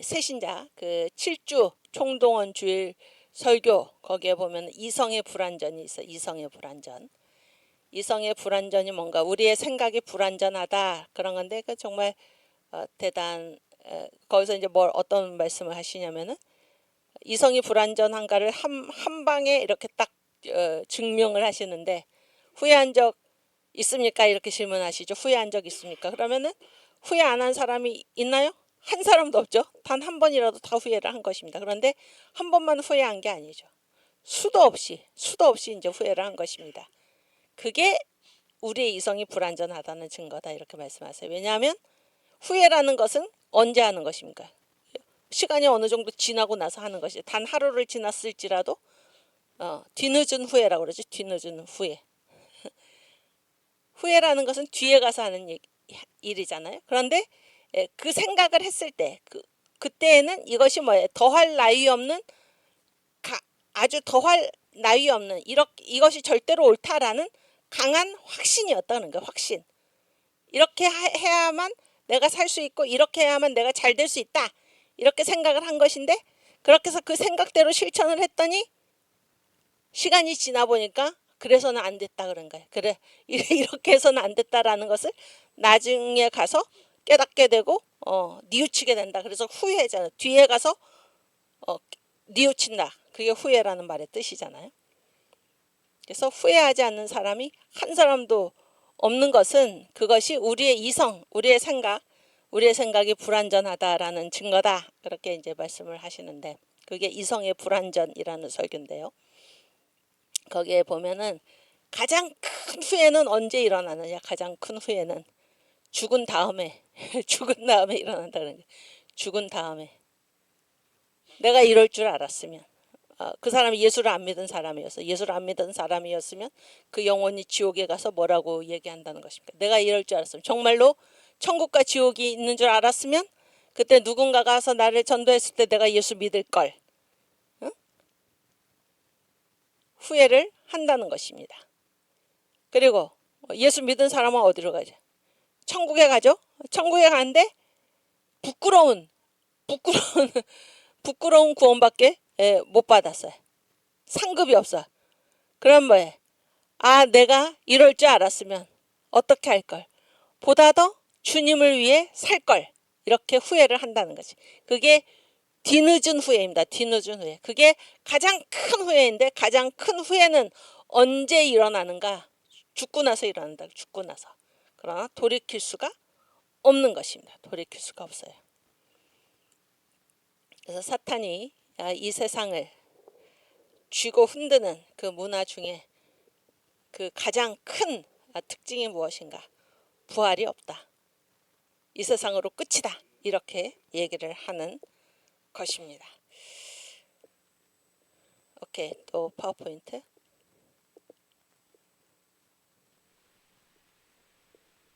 새신자 그 7주 총동원 주일 설교 거기에 보면 이성의 불완전이 있어. 이성의 불완전. 이성의 불완전이 뭔가 우리의 생각이 불완전하다 그런 건데 그 정말 거기서 이제 어떤 말씀을 하시냐면은 이성이 불완전한가를 한 방에 이렇게 딱 증명을 하시는데 후회한 적 있습니까? 이렇게 질문하시죠. 후회한 적 있습니까? 그러면은 후회 안 한 사람이 있나요? 한 사람도 없죠. 단 한 번이라도 다 후회를 한 것입니다. 그런데 한 번만 후회한 게 아니죠. 수도 없이 이제 후회를 한 것입니다. 그게 우리의 이성이 불완전하다는 증거다 이렇게 말씀하세요. 왜냐하면 후회라는 것은 언제 하는 것입니까? 시간이 어느 정도 지나고 나서 하는 것이 단 하루를 지났을지라도 뒤늦은 후회라고 그러죠. 뒤늦은 후회. 후회라는 것은 뒤에 가서 하는 일이잖아요. 그런데 그 생각을 했을 때 그때에는 이것이 뭐예요? 더할 나위 없는 아주 더할 나위 없는 이것이 절대로 옳다라는 강한 확신이었다는 거예요. 확신. 이렇게 해야만 내가 살 수 있고 이렇게 해야만 내가 잘 될 수 있다. 이렇게 생각을 한 것인데 그렇게 해서 그 생각대로 실천을 했더니 시간이 지나 보니까 그래서는 안 됐다 그런 거예요. 그래 이렇게 해서는 안 됐다라는 것을 나중에 가서 깨닫게 되고 뉘우치게 된다. 그래서 후회잖아요. 뒤에 가서 뉘우친다. 그게 후회라는 말의 뜻이잖아요. 그래서 후회하지 않는 사람이 한 사람도 없는 것은 그것이 우리의 이성, 우리의 생각이 불완전하다라는 증거다. 그렇게 이제 말씀을 하시는데 그게 이성의 불완전이라는 설교인데요. 거기에 보면은 가장 큰 후회는 언제 일어나느냐? 가장 큰 후회는 죽은 다음에 죽은 다음에 일어난다는 거예요. 죽은 다음에. 내가 이럴 줄 알았으면, 그 사람이 예수를 안 믿은 사람이었어. 예수를 안 믿은 사람이었으면 그 영혼이 지옥에 가서 뭐라고 얘기한다는 것입니까? 내가 이럴 줄 알았으면, 정말로 천국과 지옥이 있는 줄 알았으면 그때 누군가가 가서 나를 전도했을 때 내가 예수 믿을 걸, 응? 후회를 한다는 것입니다. 그리고 예수 믿은 사람은 어디로 가죠? 천국에 가죠. 천국에 가는데 부끄러운 부끄러운 부끄러운 구원밖에 못 받았어요. 상급이 없어. 그럼 뭐해? 아, 내가 이럴 줄 알았으면 어떻게 할 걸? 보다 더 주님을 위해 살 걸. 이렇게 후회를 한다는 거지. 그게 뒤늦은 후회입니다. 뒤늦은 후회. 그게 가장 큰 후회인데, 가장 큰 후회는 언제 일어나는가? 죽고 나서 일어난다. 죽고 나서. 그러나 돌이킬 수가 없는 것입니다. 돌이킬 수가 없어요. 그래서 사탄이 이 세상을 쥐고 흔드는 그 문화 중에 그 가장 큰 특징이 무엇인가? 부활이 없다. 이 세상으로 끝이다. 이렇게 얘기를 하는 것입니다. 오케이, 또 파워포인트.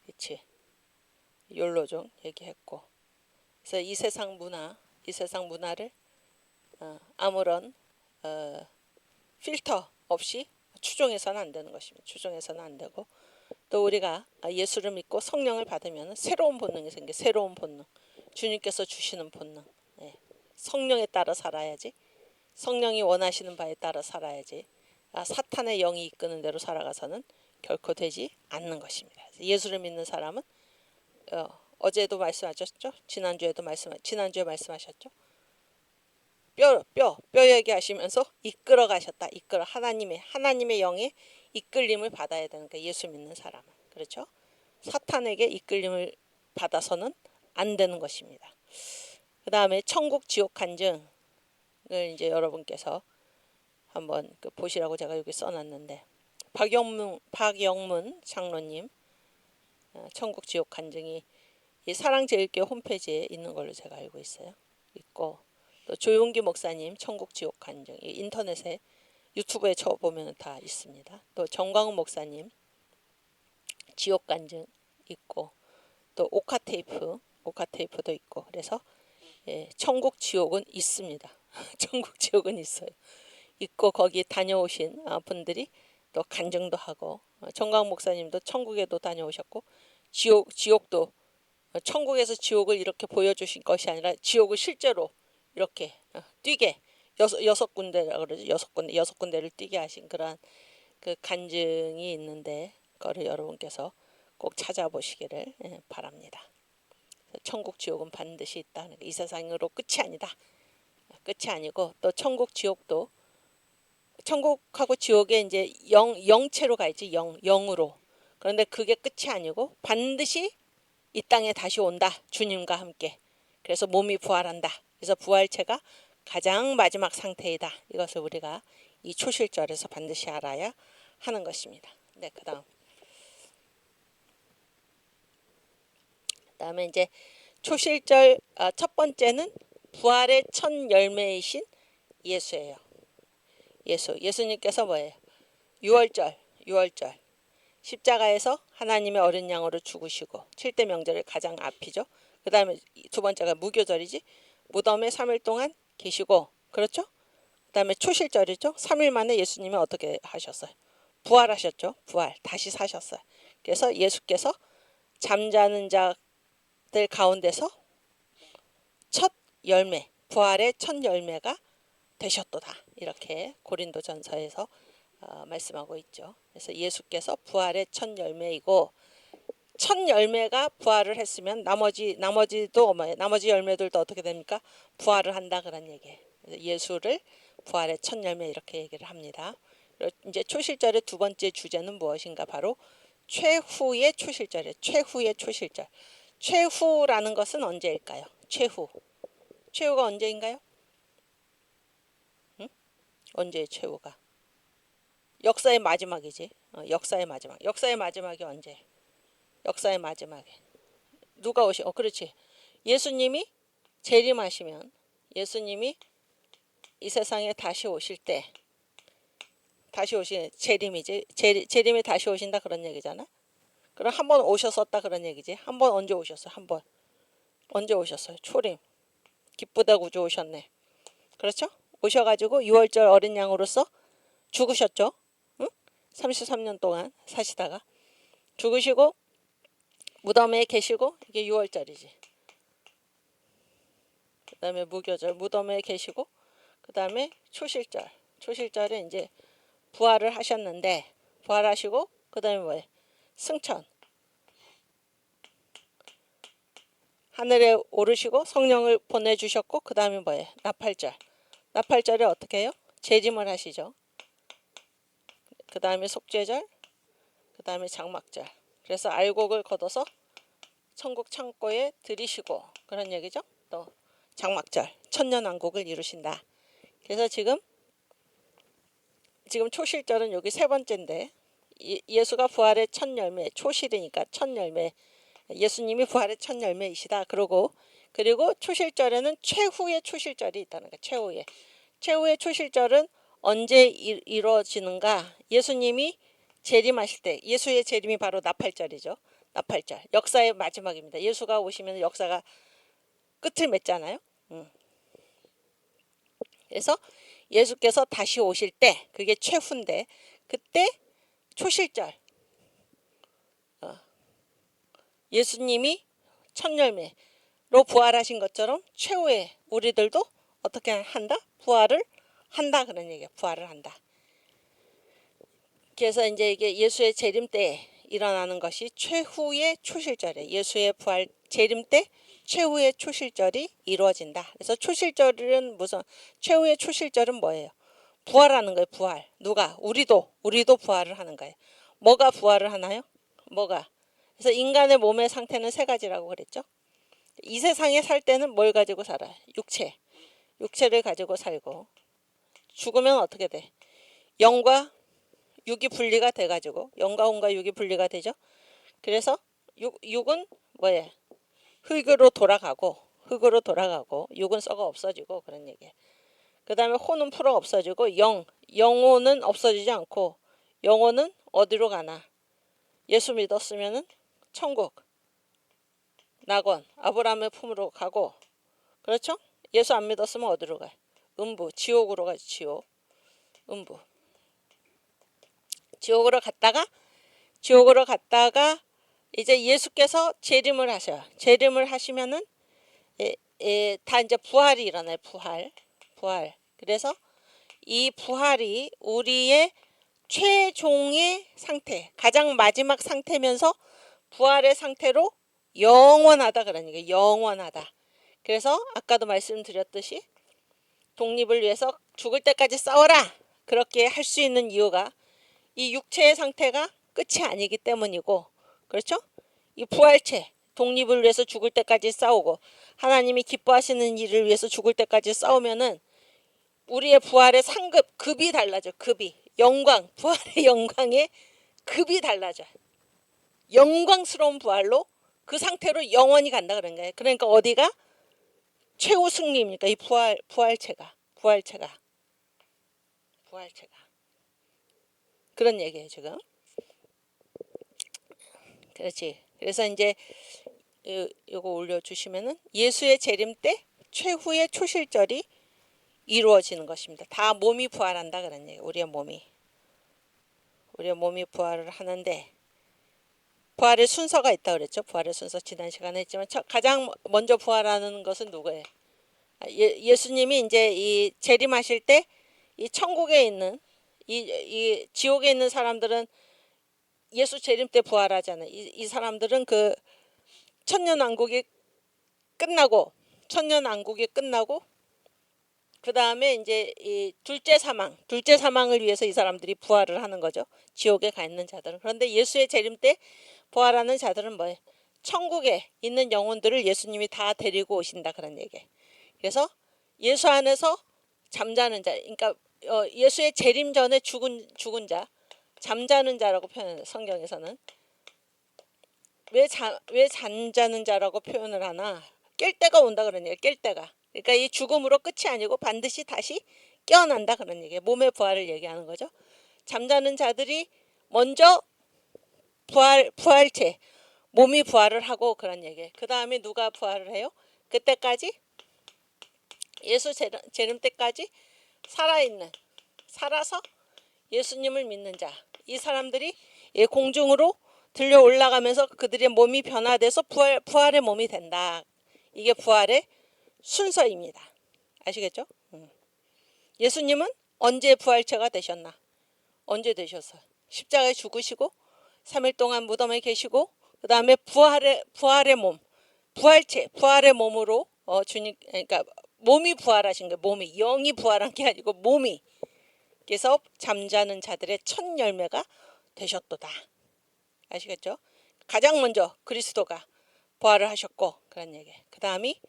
그치. 욜로종 얘기했고. 그래서 이 세상 문화를 아무런 필터 없이 추종해서는 안 되는 것입니다. 추종해서는 안 되고, 또 우리가 예수를 믿고 성령을 받으면 새로운 본능이 생겨. 새로운 본능. 주님께서 주시는 본능. 성령에 따라 살아야지. 성령이 원하시는 바에 따라 살아야지. 사탄의 영이 이끄는 대로 살아가서는 결코 되지 않는 것입니다. 예수를 믿는 사람은 어제도 말씀하셨죠? 지난주에 말씀하셨죠? 뼈 얘기하시면서 이끌어 가셨다. 하나님의 영의 이끌림을 받아야 되는 거예요. 예수 믿는 사람은. 그렇죠? 사탄에게 이끌림을 받아서는 안 되는 것입니다. 그 다음에 천국 지옥 간증을 이제 여러분께서 한번 보시라고 제가 여기 써놨는데, 박영문 장로님 천국 지옥 간증이 이 사랑제일교회 홈페이지에 있는 걸로 제가 알고 있고, 또 조용기 목사님 천국 지옥 간증 인터넷에 유튜브에 쳐보면 다 있습니다. 또 정광훈 목사님 지옥 간증 있고, 또 오카테이프도 있고, 그래서 천국 지옥은 있습니다. 천국 지옥은 있고 거기 다녀오신 분들이 또 간증도 하고, 정광훈 목사님도 천국에도 다녀오셨고, 지옥도 천국에서 지옥을 이렇게 보여주신 것이 아니라 지옥을 실제로 이렇게 뛰게 여섯 군데라 그러죠. 여섯 군데를 뛰게 하신 그러한 그 간증이 있는데, 그거를 여러분께서 꼭 찾아보시기를 바랍니다. 천국 지옥은 반드시 있다는 이 세상으로 끝이 아니다. 끝이 아니고, 또 천국 지옥도 천국하고 지옥에 이제 영체로 가야지. 영으로. 그런데 그게 끝이 아니고 반드시 이 땅에 다시 온다. 주님과 함께. 그래서 몸이 부활한다. 그래서 부활체가 가장 마지막 상태이다. 이것을 우리가 이 초실절에서 반드시 알아야 하는 것입니다. 네, 그다음에 이제 초실절 첫 번째는 부활의 첫 열매이신 예수예요. 예수님께서 뭐예요? 6월절 십자가에서 하나님의 어린 양으로 죽으시고 7대 명절의 가장 앞이죠. 그 다음에 두 번째가 무교절이지. 무덤에 3일 동안 계시고, 그렇죠? 그 다음에 초실절이죠. 3일 만에 예수님이 어떻게 하셨어요? 부활하셨죠. 다시 사셨어요. 그래서 예수께서 잠자는 자들 가운데서 첫 열매, 부활의 첫 열매가 되셨도다. 이렇게 고린도전서에서 말씀하고 있죠. 그래서 예수께서 부활의 첫 열매이고, 첫 열매가 부활을 했으면 나머지 열매들도 어떻게 됩니까? 부활을 한다 그런 얘기예요. 그래서 예수를 부활의 첫 열매 이렇게 얘기를 합니다. 이제 초실절의 두 번째 주제는 무엇인가? 바로 최후의 초실절이에요. 최후의 초실절. 최후라는 것은 언제일까요? 최후가 언제인가요? 언제의 최후가? 역사의 마지막이지. 역사의 마지막. 역사의 마지막이 언제? 역사의 마지막에 누가 그렇지. 예수님이 재림하시면, 예수님이 이 세상에 다시 오실 때, 다시 오신 재림이지. 재림에 다시 오신다 그런 얘기잖아. 그럼 한 번 오셨었다 그런 얘기지. 한 번 언제 오셨어? 한 번 언제 오셨어요? 초림. 기쁘다 구주 오셨네. 그렇죠? 오셔가지고 6월절 어린 양으로서 죽으셨죠. 응? 33년 동안 사시다가 죽으시고 무덤에 계시고, 이게 6월절이지. 그 다음에 무교절, 무덤에 계시고, 그 다음에 초실절. 초실절에 이제 부활을 하셨는데, 부활하시고, 그 다음에 뭐예요? 승천. 하늘에 오르시고 성령을 보내주셨고, 그 다음에 뭐예요? 나팔절. 나팔절에 어떻게 해요? 재림을 하시죠. 그 다음에 속죄절, 그 다음에 장막절. 그래서 알곡을 걷어서 천국 창고에 들이시고, 그런 얘기죠. 또 장막절, 천년왕국을 이루신다. 그래서 지금 초실절은 여기 세 번째인데, 예수가 부활의 첫 열매, 초실이니까 첫 열매, 예수님이 부활의 첫 열매이시다. 그리고 초실절에는 최후의 초실절이 있다는 거예요. 최후의 초실절은 언제 이루어지는가? 예수님이 재림하실 때, 예수의 재림이 바로 나팔절이죠. 나팔절, 역사의 마지막입니다. 예수가 오시면 역사가 끝을 맺잖아요. 그래서 예수께서 다시 오실 때, 그게 최후인데, 그때 초실절, 예수님이 첫 열매로 부활하신 것처럼 최후에 우리들도 어떻게 한다? 부활을 한다 그런 얘기예요. 부활을 한다. 그래서 이제 이게 예수의 재림 때 일어나는 것이 최후의 초실절이에요. 예수의 부활 재림 때 최후의 초실절이 이루어진다. 그래서 초실절은 최후의 초실절은 뭐예요? 부활하는 거예요. 부활. 누가? 우리도 부활을 하는 거예요. 뭐가 부활을 하나요? 뭐가? 그래서 인간의 몸의 상태는 세 가지라고 그랬죠. 이 세상에 살 때는 뭘 가지고 살아요? 육체를 가지고 살고, 죽으면 어떻게 돼? 영과 육이 분리가 돼가지고, 영과 혼과 육이 분리가 되죠. 그래서 육은 뭐예요? 흙으로 돌아가고, 육은 썩어 없어지고, 그런 얘기예요. 그 다음에 혼은 풀어 없어지고, 영혼은 없어지지 않고, 영혼은 어디로 가나? 예수 믿었으면은 천국, 낙원, 아브라함의 품으로 가고, 그렇죠? 예수 안 믿었으면 어디로 가요? 음부, 지옥으로 가죠. 지옥, 음부. 지옥으로 갔다가 이제 예수께서 재림을 하셔요. 재림을 하시면은 다 이제 부활이 일어나요. 부활. 그래서 이 부활이 우리의 최종의 상태, 가장 마지막 상태면서 부활의 상태로 영원하다 그런 얘기예요. 영원하다. 그래서 아까도 말씀드렸듯이 독립을 위해서 죽을 때까지 싸워라, 그렇게 할 수 있는 이유가 이 육체의 상태가 끝이 아니기 때문이고, 그렇죠? 이 부활체, 독립을 위해서 죽을 때까지 싸우고 하나님이 기뻐하시는 일을 위해서 죽을 때까지 싸우면은 우리의 부활의 상급, 급이 달라져. 급이, 영광, 부활의 영광의 급이 달라져. 영광스러운 부활로 그 상태로 영원히 간다 그런 거예요. 그러니까 어디가 최후 승리입니까? 이 부활체가 그런 얘기예요 지금. 그렇지. 그래서 이제 이거 올려주시면은 예수의 재림 때 최후의 초실절이 이루어지는 것입니다. 다 몸이 부활한다 그런 얘기예요. 우리의 몸이 부활을 하는데, 부활의 순서가 있다 그랬죠. 부활의 순서 지난 시간에 했지만 가장 먼저 부활하는 것은 누구예요? 예수님이 이제 이 재림하실 때 이 천국에 있는 이 지옥에 있는 사람들은 예수 재림 때 부활하잖아요. 이 사람들은 그 천년왕국이 끝나고 그 다음에 이제 이 둘째 사망을 위해서 이 사람들이 부활을 하는 거죠. 지옥에 가 있는 자들은. 그런데 예수의 재림 때 부활하는 자들은 뭐예요? 천국에 있는 영혼들을 예수님이 다 데리고 오신다 그런 얘기예요. 그래서 예수 안에서 잠자는 자, 그러니까 예수의 재림 전에 죽은 자, 잠자는 자라고 표현해요. 성경에서는. 왜 잠자는 자라고 표현을 하나? 깰 때가 온다 그런 얘기예요. 깰 때가. 그러니까 이 죽음으로 끝이 아니고 반드시 다시 깨어난다 그런 얘기예요. 몸의 부활을 얘기하는 거죠. 잠자는 자들이 먼저 부활체, 몸이 부활을 하고 그런 얘기예요. 그 다음에 누가 부활을 해요? 그때까지 예수 재림 때까지 살아서 예수님을 믿는 자, 이 사람들이 공중으로 들려 올라가면서 그들의 몸이 변화돼서 부활의 몸이 된다. 이게 부활의 순서입니다. 아시겠죠? 예수님은 언제 부활체가 되셨나? 언제 되셨어요? 십자가에 죽으시고 3일 동안 무덤에 계시고 그 다음에 부활의 몸, 부활의 몸으로 주님, 그러니까 몸이 부활하신 거예요. 몸이, 영이 부활한 게 아니고 몸이. 그래서 잠자는 자들의 첫 열매가 되셨도다. 아시겠죠? 가장 먼저 그리스도가 부활을 하셨고 그런 얘기. 그 다음이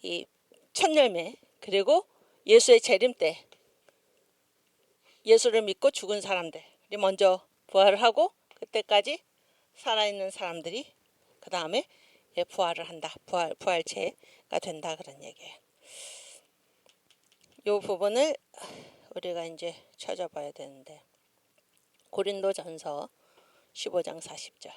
이 첫 열매, 그리고 예수의 재림 때 예수를 믿고 죽은 사람들이 먼저 부활을 하고 그때까지 살아있는 사람들이 그 다음에 부활을 한다. 부활체가 된다 그런 얘기예요. 이 부분을 우리가 이제 찾아봐야 되는데 고린도전서 15장 40절.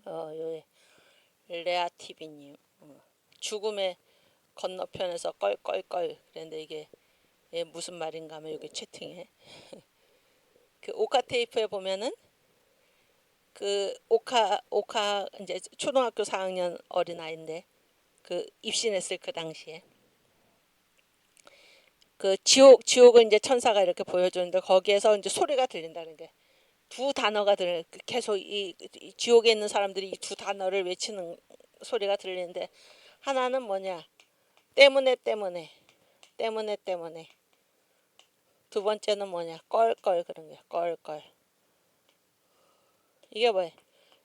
여기 레아TV님 죽음의 건너편에서 껄껄껄 그랬는데 이게 무슨 말인가 하면 여기 채팅에 그 오카 테이프에 보면은 그 오카 이제 초등학교 4학년 어린아이인데 그 입신했을 그 당시에 그 지옥을 이제 천사가 이렇게 보여주는데 거기에서 이제 소리가 들린다는 게 두 단어가 계속 이 지옥에 있는 사람들이 이 두 단어를 외치는 소리가 들리는데 하나는 뭐냐? 때문에 두 번째는 뭐냐? 껄껄 그런 거야. 껄껄. 이게 뭐예요?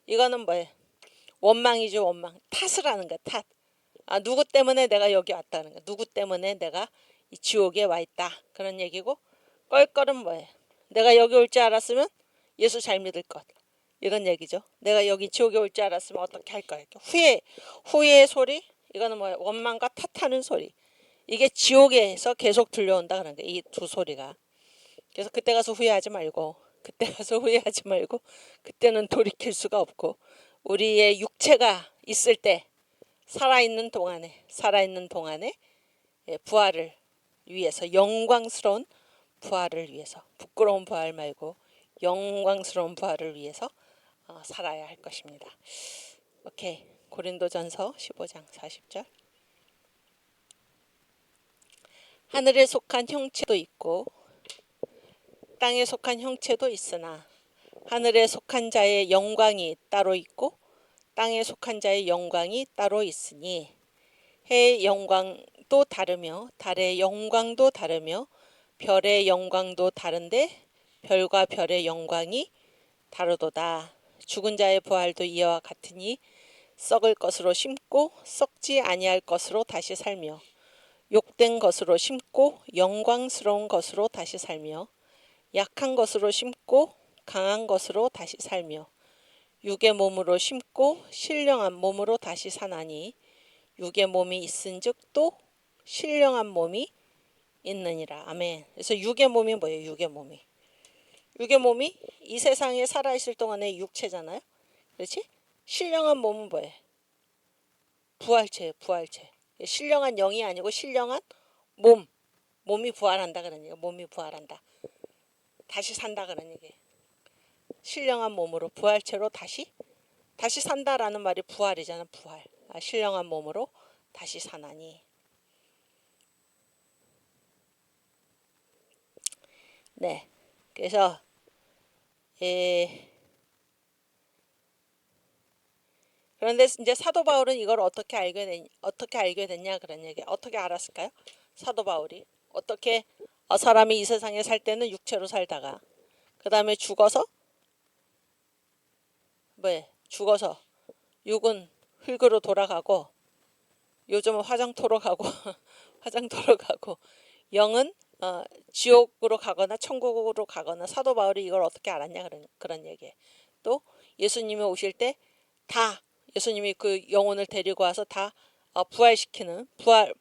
이거는 뭐예요? 원망이죠. 원망. 탓을 하는 거야. 탓. 누구 때문에 내가 여기 왔다는 거야. 누구 때문에 내가 이 지옥에 와 있다. 그런 얘기고 껄껄은 뭐예요? 내가 여기 올 줄 알았으면 예수 잘 믿을 것. 이런 얘기죠. 내가 여기 지옥에 올 줄 알았으면 어떻게 할 거야. 후회의 소리. 이거는 뭐예요? 원망과 탓하는 소리. 이게 지옥에서 계속 들려온다 그런 거예요. 이 두 소리가. 그래서 그때 가서 후회하지 말고 그때는 돌이킬 수가 없고 우리의 육체가 있을 때 살아있는 동안에 부활을 위해서 영광스러운 부활을 위해서 부끄러운 부활 말고 영광스러운 부활을 위해서 살아야 할 것입니다. 오케이. 고린도전서 15장 40절. 하늘에 속한 형체도 있고 땅에 속한 형체도 있으나 하늘에 속한 자의 영광이 따로 있고 땅에 속한 자의 영광이 따로 있으니 해의 영광도 다르며 달의 영광도 다르며 별의 영광도 다른데 별과 별의 영광이 다르도다. 죽은 자의 부활도 이와 같으니 썩을 것으로 심고 썩지 아니할 것으로 다시 살며 욕된 것으로 심고 영광스러운 것으로 다시 살며 약한 것으로 심고 강한 것으로 다시 살며 육의 몸으로 심고 신령한 몸으로 다시 사나니 육의 몸이 있은즉 또 신령한 몸이 있느니라. 아멘. 그래서 육의 몸이 뭐예요? 육의 몸이 이 세상에 살아있을 동안의 육체잖아요. 그렇지? 신령한 몸은 뭐예요? 부활체. 신령한 영이 아니고 신령한 몸이 부활한다 그런 얘기예요. 몸이 부활한다. 다시 산다 그런 얘기예요. 신령한 몸으로 부활체로 다시 산다라는 말이 부활이잖아. 부활. 신령한 몸으로 다시 사나니. 네. 그래서 그런데 이제 사도 바울은 이걸 어떻게 알게 됐냐 그런 얘기. 어떻게 알았을까요? 사도 바울이 어떻게 사람이 이 세상에 살 때는 육체로 살다가 그 다음에 죽어서 육은 흙으로 돌아가고 요즘은 화장토로 가고 영은 지옥으로 가거나 천국으로 가거나. 사도 바울이 이걸 어떻게 알았냐 그런 얘기예요. 또 예수님이 오실 때 다 예수님이 그 영혼을 데리고 와서 다 부활시키는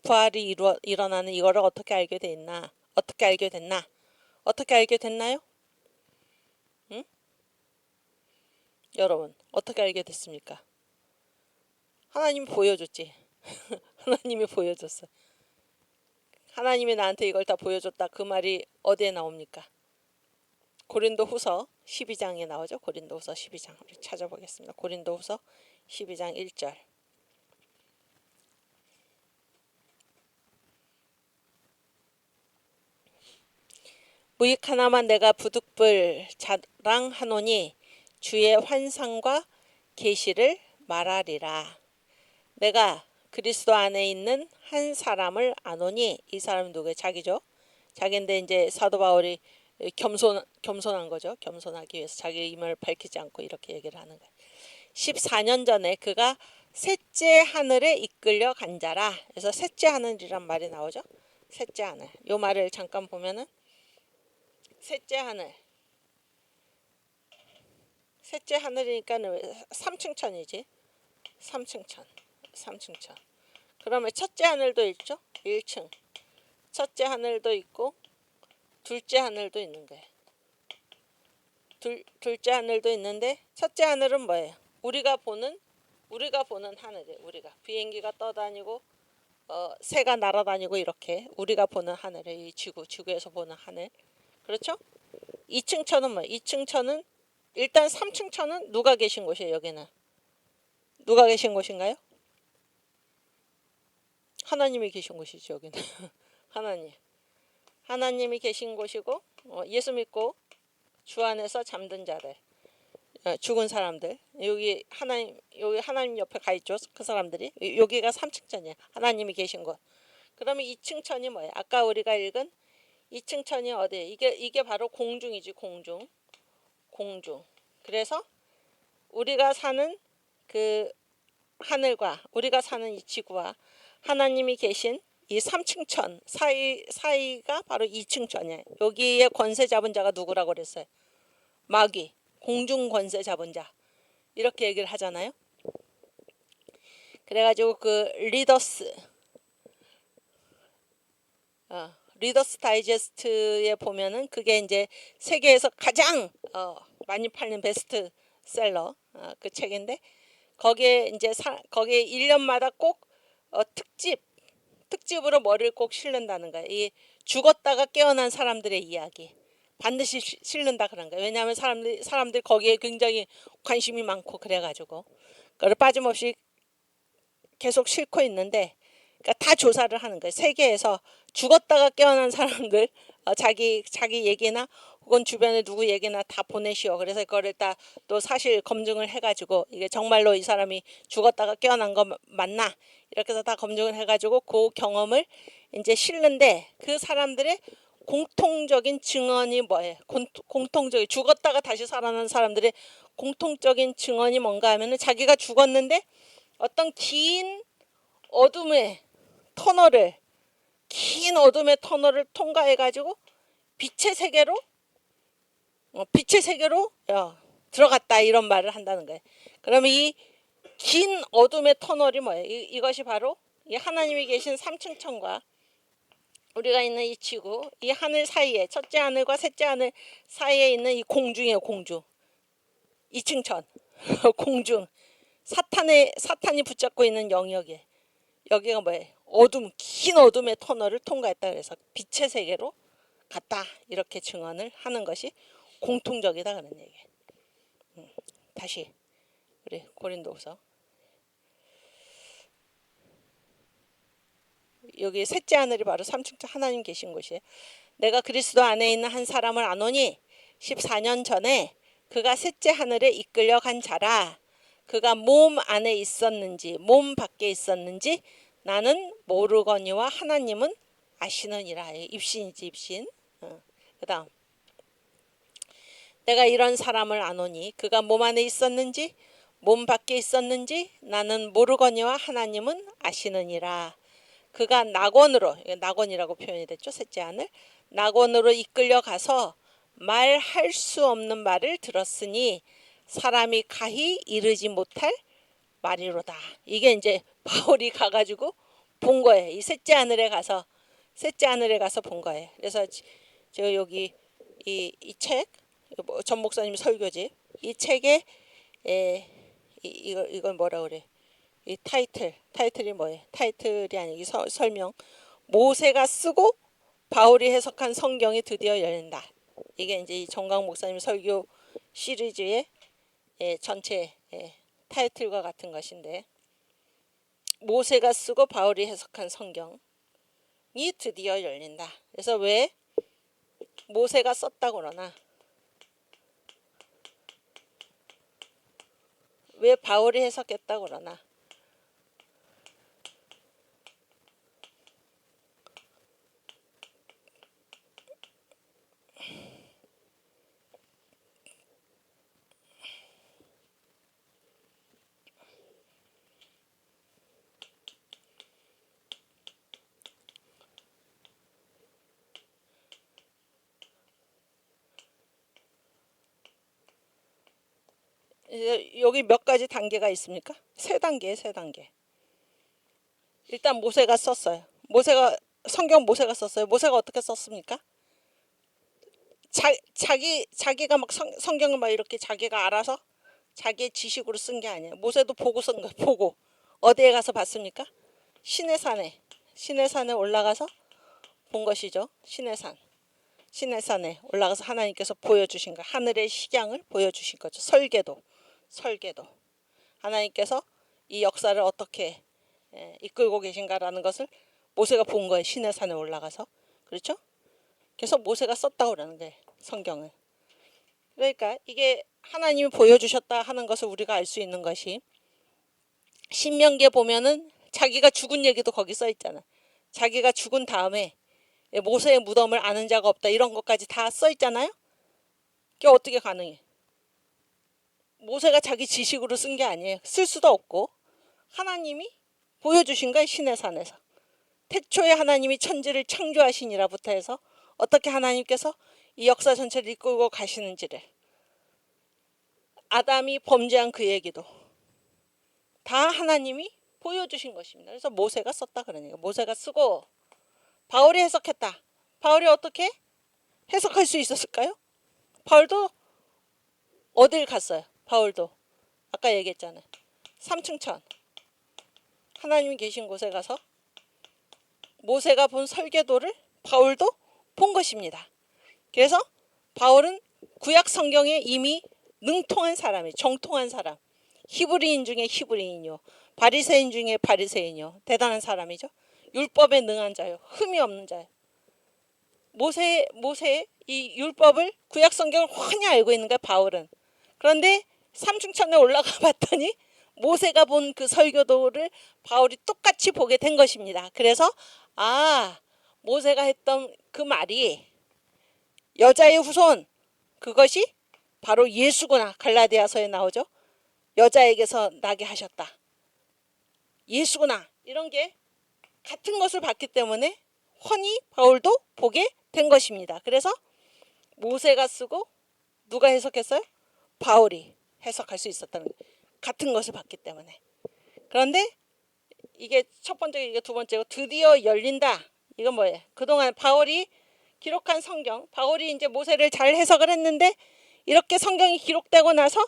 부활이 일어나는 이거를 어떻게 알게 됐나? 어떻게 알게 됐나? 어떻게 알게 됐나요? 응? 여러분 어떻게 알게 됐습니까? 하나님이 보여줬지. 하나님이 보여줬어. 하나님이 나한테 이걸 다 보여줬다. 그 말이 어디에 나옵니까? 고린도후서 12장에 나오죠. 고린도후서 12장 우리 찾아보겠습니다. 고린도후서 12장 1절. 무익 하나만 내가 부득불 자랑하노니 주의 환상과 계시를 말하리라. 내가 그리스도 안에 있는 한 사람을 아노니. 이 사람이 누구예요? 자기죠. 자기인데 이제 사도 바울이 겸손한 거죠. 겸손하기 위해서 자기 임을 밝히지 않고 이렇게 얘기를 하는 거예요. 14년 전에 그가 셋째 하늘에 이끌려 간 자라. 그래서 셋째 하늘이란 말이 나오죠. 셋째 하늘. 요 말을 잠깐 보면은 셋째 하늘. 셋째 하늘이니까 3층 천이지. 3층 천. 3층 천. 그러면 첫째 하늘도 있죠. 1층. 첫째 하늘도 있고 둘째 하늘도 있는 거예요. 둘째 하늘도 있는데 첫째 하늘은 뭐예요? 우리가 보는 하늘이에요. 우리가 비행기가 떠다니고 새가 날아다니고 이렇게 우리가 보는 하늘이에요. 이 지구에서 보는 하늘. 그렇죠? 2층 천은 뭐예요? 2층 천은 일단 3층 천은 누가 계신 곳이에요? 여기는 누가 계신 곳인가요? 하나님이 계신 곳이죠. 여기는 하나님이 계신 곳이고 예수 믿고 주 안에서 잠든 자들, 죽은 사람들, 여기 하나님 옆에 가 있죠. 그 사람들이 여기가 3층 천이에요. 하나님이 계신 곳. 그러면 2층 천이 뭐예요? 아까 우리가 읽은 2층 천이 어디예요? 이게 바로 공중이지. 공중. 그래서 우리가 사는 그 하늘과 우리가 사는 이 지구와 하나님이 계신 이 3층 천 사이가 바로 2층 천이에요. 여기에 권세 잡은 자가 누구라고 그랬어요? 마귀, 공중 권세 잡은 자. 이렇게 얘기를 하잖아요. 그래가지고 그 리더스 다이제스트에 보면은 그게 이제 세계에서 가장 많이 팔린 베스트셀러 그 책인데 거기에 이제 거기에 1년마다 꼭 특집으로 머리를 꼭 실는다는 거예요. 이 죽었다가 깨어난 사람들의 이야기 반드시 실는다 그런 거예요. 왜냐하면 사람들이 거기에 굉장히 관심이 많고 그래가지고 그걸 빠짐없이 계속 싣고 있는데 그러니까 다 조사를 하는 거예요. 세계에서 죽었다가 깨어난 사람들 자기 얘기나 혹은 주변에 누구 얘기나 다 보내시오. 그래서 그거를 다 또 사실 검증을 해가지고 이게 정말로 이 사람이 죽었다가 깨어난 거 맞나 이렇게 해서 다 검증을 해가지고 그 경험을 이제 실는데 그 사람들의 공통적인 증언이 뭐예요? 공통적인 죽었다가 다시 살아난 사람들의 공통적인 증언이 뭔가 하면은 자기가 죽었는데 어떤 긴 어둠의 터널을 통과해가지고 빛의 세계로 들어갔다 이런 말을 한다는 거예요. 그러면 이 긴 어둠의 터널이 뭐예요? 이것이 바로 이 하나님이 계신 3층 천과 우리가 있는 이 지구, 이 하늘 사이에 첫째 하늘과 셋째 하늘 사이에 있는 이 공중이에요. 공중. 2층 천. 공중. 사탄이 붙잡고 있는 영역이에요. 여기가 뭐예요? 긴 어둠의 터널을 통과했다 그래서 빛의 세계로 갔다 이렇게 증언을 하는 것이 공통적이다 그런 얘기예요. 다시 우리 고린도후서 여기 셋째 하늘이 바로 3층 하나님 계신 곳이에요. 내가 그리스도 안에 있는 한 사람을 아노니 14년 전에 그가 셋째 하늘에 이끌려 간 자라. 그가 몸 안에 있었는지 몸 밖에 있었는지 나는 모르거니와 하나님은 아시느니라. 입신이지 입신. 그 다음 내가 이런 사람을 아노니 그가 몸 안에 있었는지 몸 밖에 있었는지 나는 모르거니와 하나님은 아시느니라. 그가 낙원으로, 낙원이라고 표현이 됐죠. 셋째 아들 낙원으로 이끌려 가서 말할 수 없는 말을 들었으니 사람이 가히 이르지 못할 말이로다. 이게 이제 바울이 가가지고 본 거예요. 이 셋째 하늘에 가서 본 거예요. 그래서 제가 여기 이 책, 전 목사님 설교집, 이 책에 이걸 뭐라 그래? 이 타이틀이 뭐예요? 타이틀이 아니고 설명. 모세가 쓰고 바울이 해석한 성경이 드디어 열린다. 이게 이제 이 정강 목사님 설교 시리즈의 전체 타이틀과 같은 것인데, 모세가 쓰고 바울이 해석한 성경이 드디어 열린다. 그래서 왜 모세가 썼다고 그러나, 왜 바울이 해석했다고 그러나, 여기 몇 가지 단계가 있습니까? 세 단계. 일단 모세가 썼어요. 모세가 썼어요. 모세가 어떻게 썼습니까? 자기가 막 성경을 막 이렇게 자기가 알아서 자기의 지식으로 쓴 게 아니에요. 모세도 보고 쓴 거예요. 보고. 어디에 가서 봤습니까? 시내산에 올라가서 본 것이죠. 시내산에 올라가서 하나님께서 보여주신 거, 하늘의 식양을 보여주신 거죠. 설계도. 하나님께서 이 역사를 어떻게 이끌고 계신가라는 것을 모세가 본 거예요. 시내산에 올라가서. 그렇죠? 그래서 모세가 썼다고 그러는 거예요. 성경을. 그러니까 이게 하나님이 보여주셨다 하는 것을 우리가 알 수 있는 것이, 신명기에 보면은 자기가 죽은 얘기도 거기 써 있잖아. 자기가 죽은 다음에 모세의 무덤을 아는 자가 없다, 이런 것까지 다 써 있잖아요. 그게 어떻게 가능해? 모세가 자기 지식으로 쓴 게 아니에요. 쓸 수도 없고 하나님이 보여주신 거예요. 시내산에서. 태초에 하나님이 천지를 창조하시니라부터 해서 어떻게 하나님께서 이 역사 전체를 이끌고 가시는지를, 아담이 범죄한 그 얘기도 다 하나님이 보여주신 것입니다. 그래서 모세가 썼다 그러니까. 모세가 쓰고 바울이 해석했다. 바울이 어떻게 해석할 수 있었을까요? 바울도 어딜 갔어요? 바울도 아까 얘기했잖아요. 삼층천, 하나님이 계신 곳에 가서 모세가 본 설계도를 바울도 본 것입니다. 그래서 바울은 구약 성경에 이미 능통한 사람이에요. 정통한 사람. 히브리인 중에 히브리인이요, 바리새인 중에 바리새인이요. 대단한 사람이죠. 율법에 능한 자요, 흠이 없는 자요. 모세 이 율법을, 구약 성경을 훤히 알고 있는 거야 바울은. 그런데 삼층천에 올라가 봤더니 모세가 본 그 설교도를 바울이 똑같이 보게 된 것입니다. 그래서 모세가 했던 그 말이 여자의 후손, 그것이 바로 예수구나. 갈라디아서에 나오죠. 여자에게서 나게 하셨다. 예수구나. 이런 게 같은 것을 봤기 때문에 훤히 바울도 보게 된 것입니다. 그래서 모세가 쓰고 누가 해석했어요? 바울이 해석할 수 있었다는 거예요. 같은 것을 봤기 때문에. 그런데 이게 첫 번째, 이게 두 번째고, 드디어 열린다. 이건 뭐예요? 그동안 바울이 기록한 성경, 바울이 이제 모세를 잘 해석을 했는데 이렇게 성경이 기록되고 나서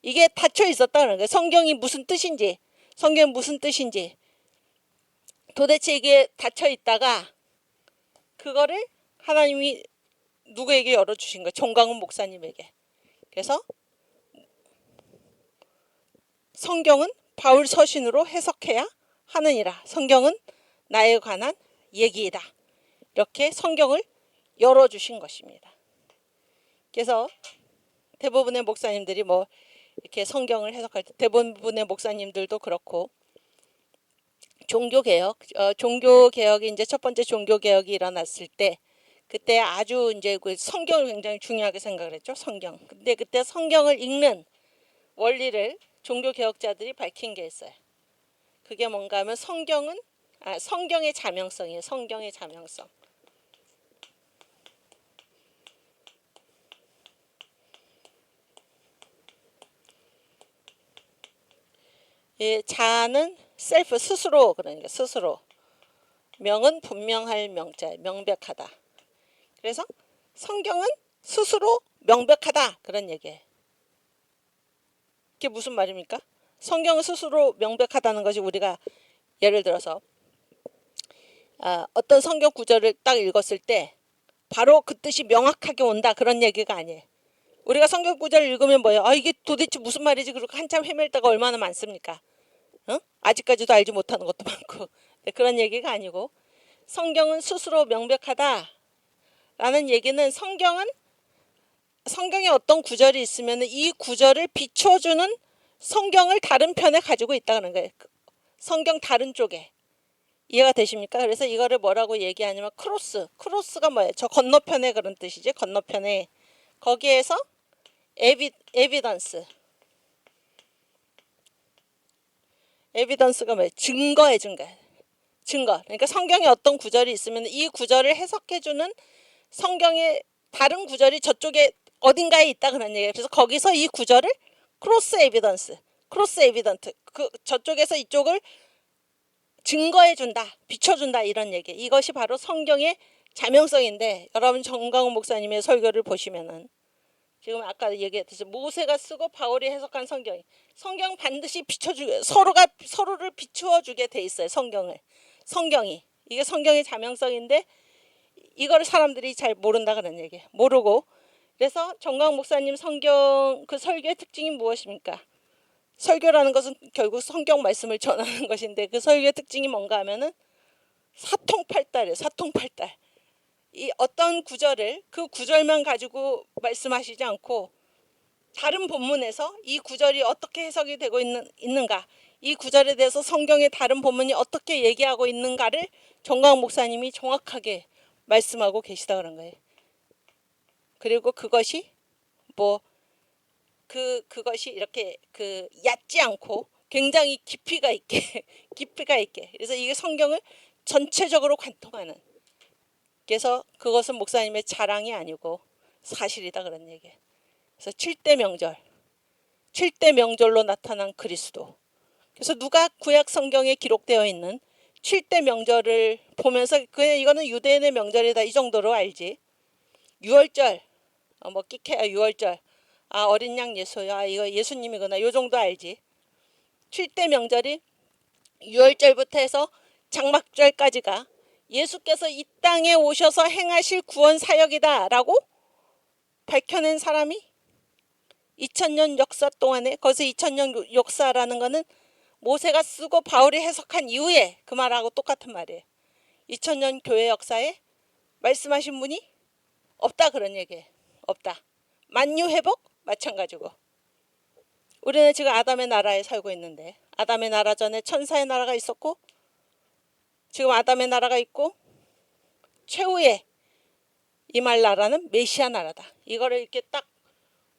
이게 닫혀 있었다는 거예요. 성경이 무슨 뜻인지, 도대체 이게 닫혀 있다가 그거를 하나님이 누구에게 열어주신 거예요? 정광훈 목사님에게. 그래서 성경은 바울 서신으로 해석해야 하느니라. 성경은 나에 관한 얘기이다. 이렇게 성경을 열어주신 것입니다. 그래서 대부분의 목사님들이 뭐 이렇게 성경을 해석할 때, 대부분의 목사님들도 그렇고, 종교개혁이 이제 첫 번째 종교개혁이 일어났을 때, 그때 아주 이제 그 성경을 굉장히 중요하게 생각을 했죠. 성경. 근데 그때 성경을 읽는 원리를 종교개혁자들이 밝힌 게 있어요. 그게 뭔가 하면 성경은 성경의 자명성이에요. 성경의 자명성. 예, 자는 셀프 스스로, 그러니까 스스로. 명은 분명할 명자, 명백하다. 그래서 성경은 스스로 명백하다, 그런 얘기예요. 이게 무슨 말입니까? 성경은 스스로 명백하다는 것이 우리가 예를 들어서 어떤 성경 구절을 딱 읽었을 때 바로 그 뜻이 명확하게 온다, 그런 얘기가 아니에요. 우리가 성경 구절을 읽으면 뭐예요? 이게 도대체 무슨 말이지? 그리고 한참 헤맬 때가 얼마나 많습니까? 아직까지도 알지 못하는 것도 많고. 그런 얘기가 아니고, 성경은 스스로 명백하다라는 얘기는 성경에 어떤 구절이 있으면 이 구절을 비춰주는 성경을 다른 편에 가지고 있다는 거예요. 성경 다른 쪽에. 이해가 되십니까? 그래서 이거를 뭐라고 얘기하냐면 크로스가 뭐예요? 저 건너편에, 그런 뜻이지. 건너편에. 거기에서 에비던스가 뭐예요? 증거. 그러니까 성경에 어떤 구절이 있으면 이 구절을 해석해주는 성경의 다른 구절이 저쪽에 어딘가에 있다, 그런 얘기예요. 그래서 거기서 이 구절을 크로스 에비던트, 저쪽에서 이쪽을 증거해준다, 비춰준다, 이런 얘기. 이것이 바로 성경의 자명성인데, 여러분 정강훈 목사님의 설교를 보시면은 지금 아까 얘기했듯이 모세가 쓰고 바울이 해석한 성경 반드시 서로를 비추어주게 돼 있어요. 성경이 이게 성경의 자명성인데, 이걸 사람들이 잘 모른다, 그런 얘기. 모르고. 그래서 정강 목사님 성경 그 설교의 특징이 무엇입니까? 설교라는 것은 결국 성경 말씀을 전하는 것인데, 그 설교의 특징이 뭔가 하면은 사통팔달이에요. 사통팔달. 이 어떤 구절을 그 구절만 가지고 말씀하시지 않고 다른 본문에서 이 구절이 어떻게 해석이 되고 있는가, 이 구절에 대해서 성경의 다른 본문이 어떻게 얘기하고 있는가를 정강 목사님이 정확하게 말씀하고 계시다, 그런 거예요. 그리고 그것이 그것이 이렇게 얕지 않고 굉장히 깊이가 있게 그래서 이게 성경을 전체적으로 관통하는. 그래서 그것은 목사님의 자랑이 아니고 사실이다, 그런 얘기예요. 그래서 7대 명절로 나타난 그리스도. 그래서 누가 구약 성경에 기록되어 있는 7대 명절을 보면서 그냥 이거는 유대인의 명절이다, 이 정도로 알지. 유월절, 끼케야 유월절, 어린 양 예수야, 이거 예수님이구나, 요 정도 알지. 7대 명절이 유월절부터 해서 장막절까지가 예수께서 이 땅에 오셔서 행하실 구원 사역이다 라고 밝혀낸 사람이 2000년 역사 동안에, 거기서 2000년 역사라는 거는 모세가 쓰고 바울이 해석한 이후에 그 말하고 똑같은 말이에요. 2000년 교회 역사에 말씀하신 분이 없다, 그런 얘기예요. 없다. 만유 회복 마찬가지고. 우리는 지금 아담의 나라에 살고 있는데, 아담의 나라 전에 천사의 나라가 있었고, 지금 아담의 나라가 있고, 최후의 임할 나라는 메시아 나라다. 이거를 이렇게 딱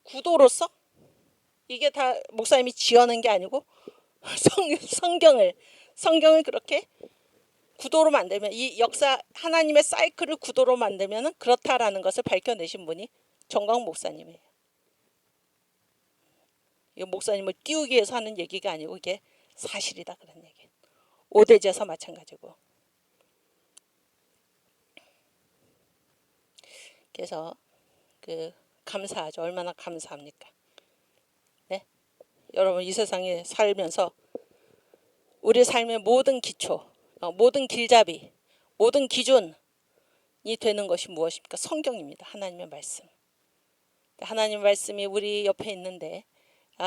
구도로서, 이게 다 목사님이 지어낸 게 아니고 성경을 그렇게 구도로 만들면, 이 역사 하나님의 사이클을 구도로 만들면 그렇다라는 것을 밝혀내신 분이 정광 목사님이에요. 이 목사님을 띄우기 위해서 하는 얘기가 아니고 이게 사실이다, 그런 얘기. 오대제서 마찬가지고. 그래서 감사하죠. 얼마나 감사합니까? 네? 여러분, 이 세상에 살면서 우리 삶의 모든 기초, 모든 길잡이, 모든 기준이 되는 것이 무엇입니까? 성경입니다. 하나님의 말씀. 하나님 말씀이 우리 옆에 있는데,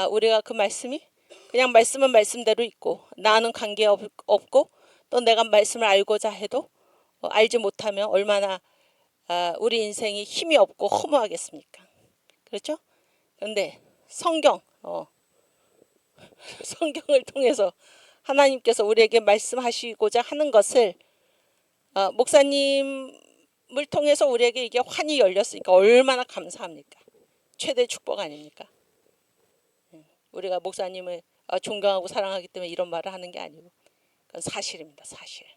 우리가 그 말씀이 그냥 말씀은 말씀대로 있고 나는 관계없고, 또 내가 말씀을 알고자 해도 알지 못하면 얼마나 우리 인생이 힘이 없고 허무하겠습니까? 그렇죠? 그런데 성경을 통해서 하나님께서 우리에게 말씀하시고자 하는 것을 목사님을 통해서 우리에게 이게 환히 열렸으니까 얼마나 감사합니까? 최대 축복 아닙니까? 우리가 목사님을 존경하고 사랑하기 때문에 이런 말을 하는 게 아니고 그건 사실입니다. 사실.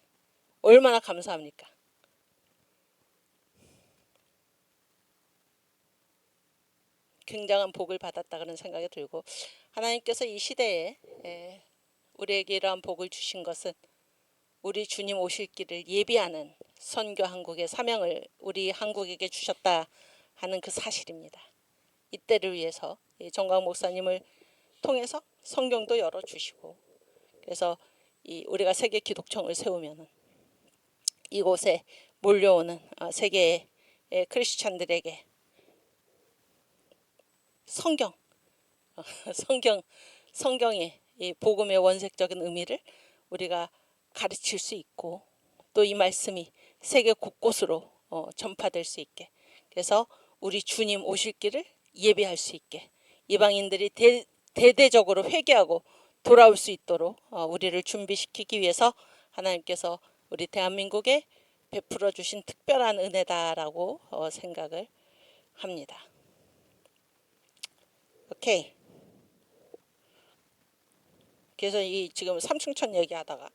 얼마나 감사합니까? 굉장한 복을 받았다 그런 생각이 들고, 하나님께서 이 시대에 우리에게 이러한 복을 주신 것은 우리 주님 오실 길을 예비하는 선교 한국의 사명을 우리 한국에게 주셨다 하는 그 사실입니다. 이때를 위해서 정광 목사님을 통해서 성경도 열어주시고, 그래서 우리가 세계 기독청을 세우면 이곳에 몰려오는 세계의 크리스찬들에게 성경의 이 복음의 원색적인 의미를 우리가 가르칠 수 있고, 또 이 말씀이 세계 곳곳으로 전파될 수 있게, 그래서 우리 주님 오실 길을 예비할 수 있게, 이방인들이 대대적으로 회개하고 돌아올 수 있도록 우리를 준비시키기 위해서 하나님께서 우리 대한민국에 베풀어 주신 특별한 은혜다라고 생각을 합니다. 오케이. 그래서 이 지금 삼층천 얘기하다가,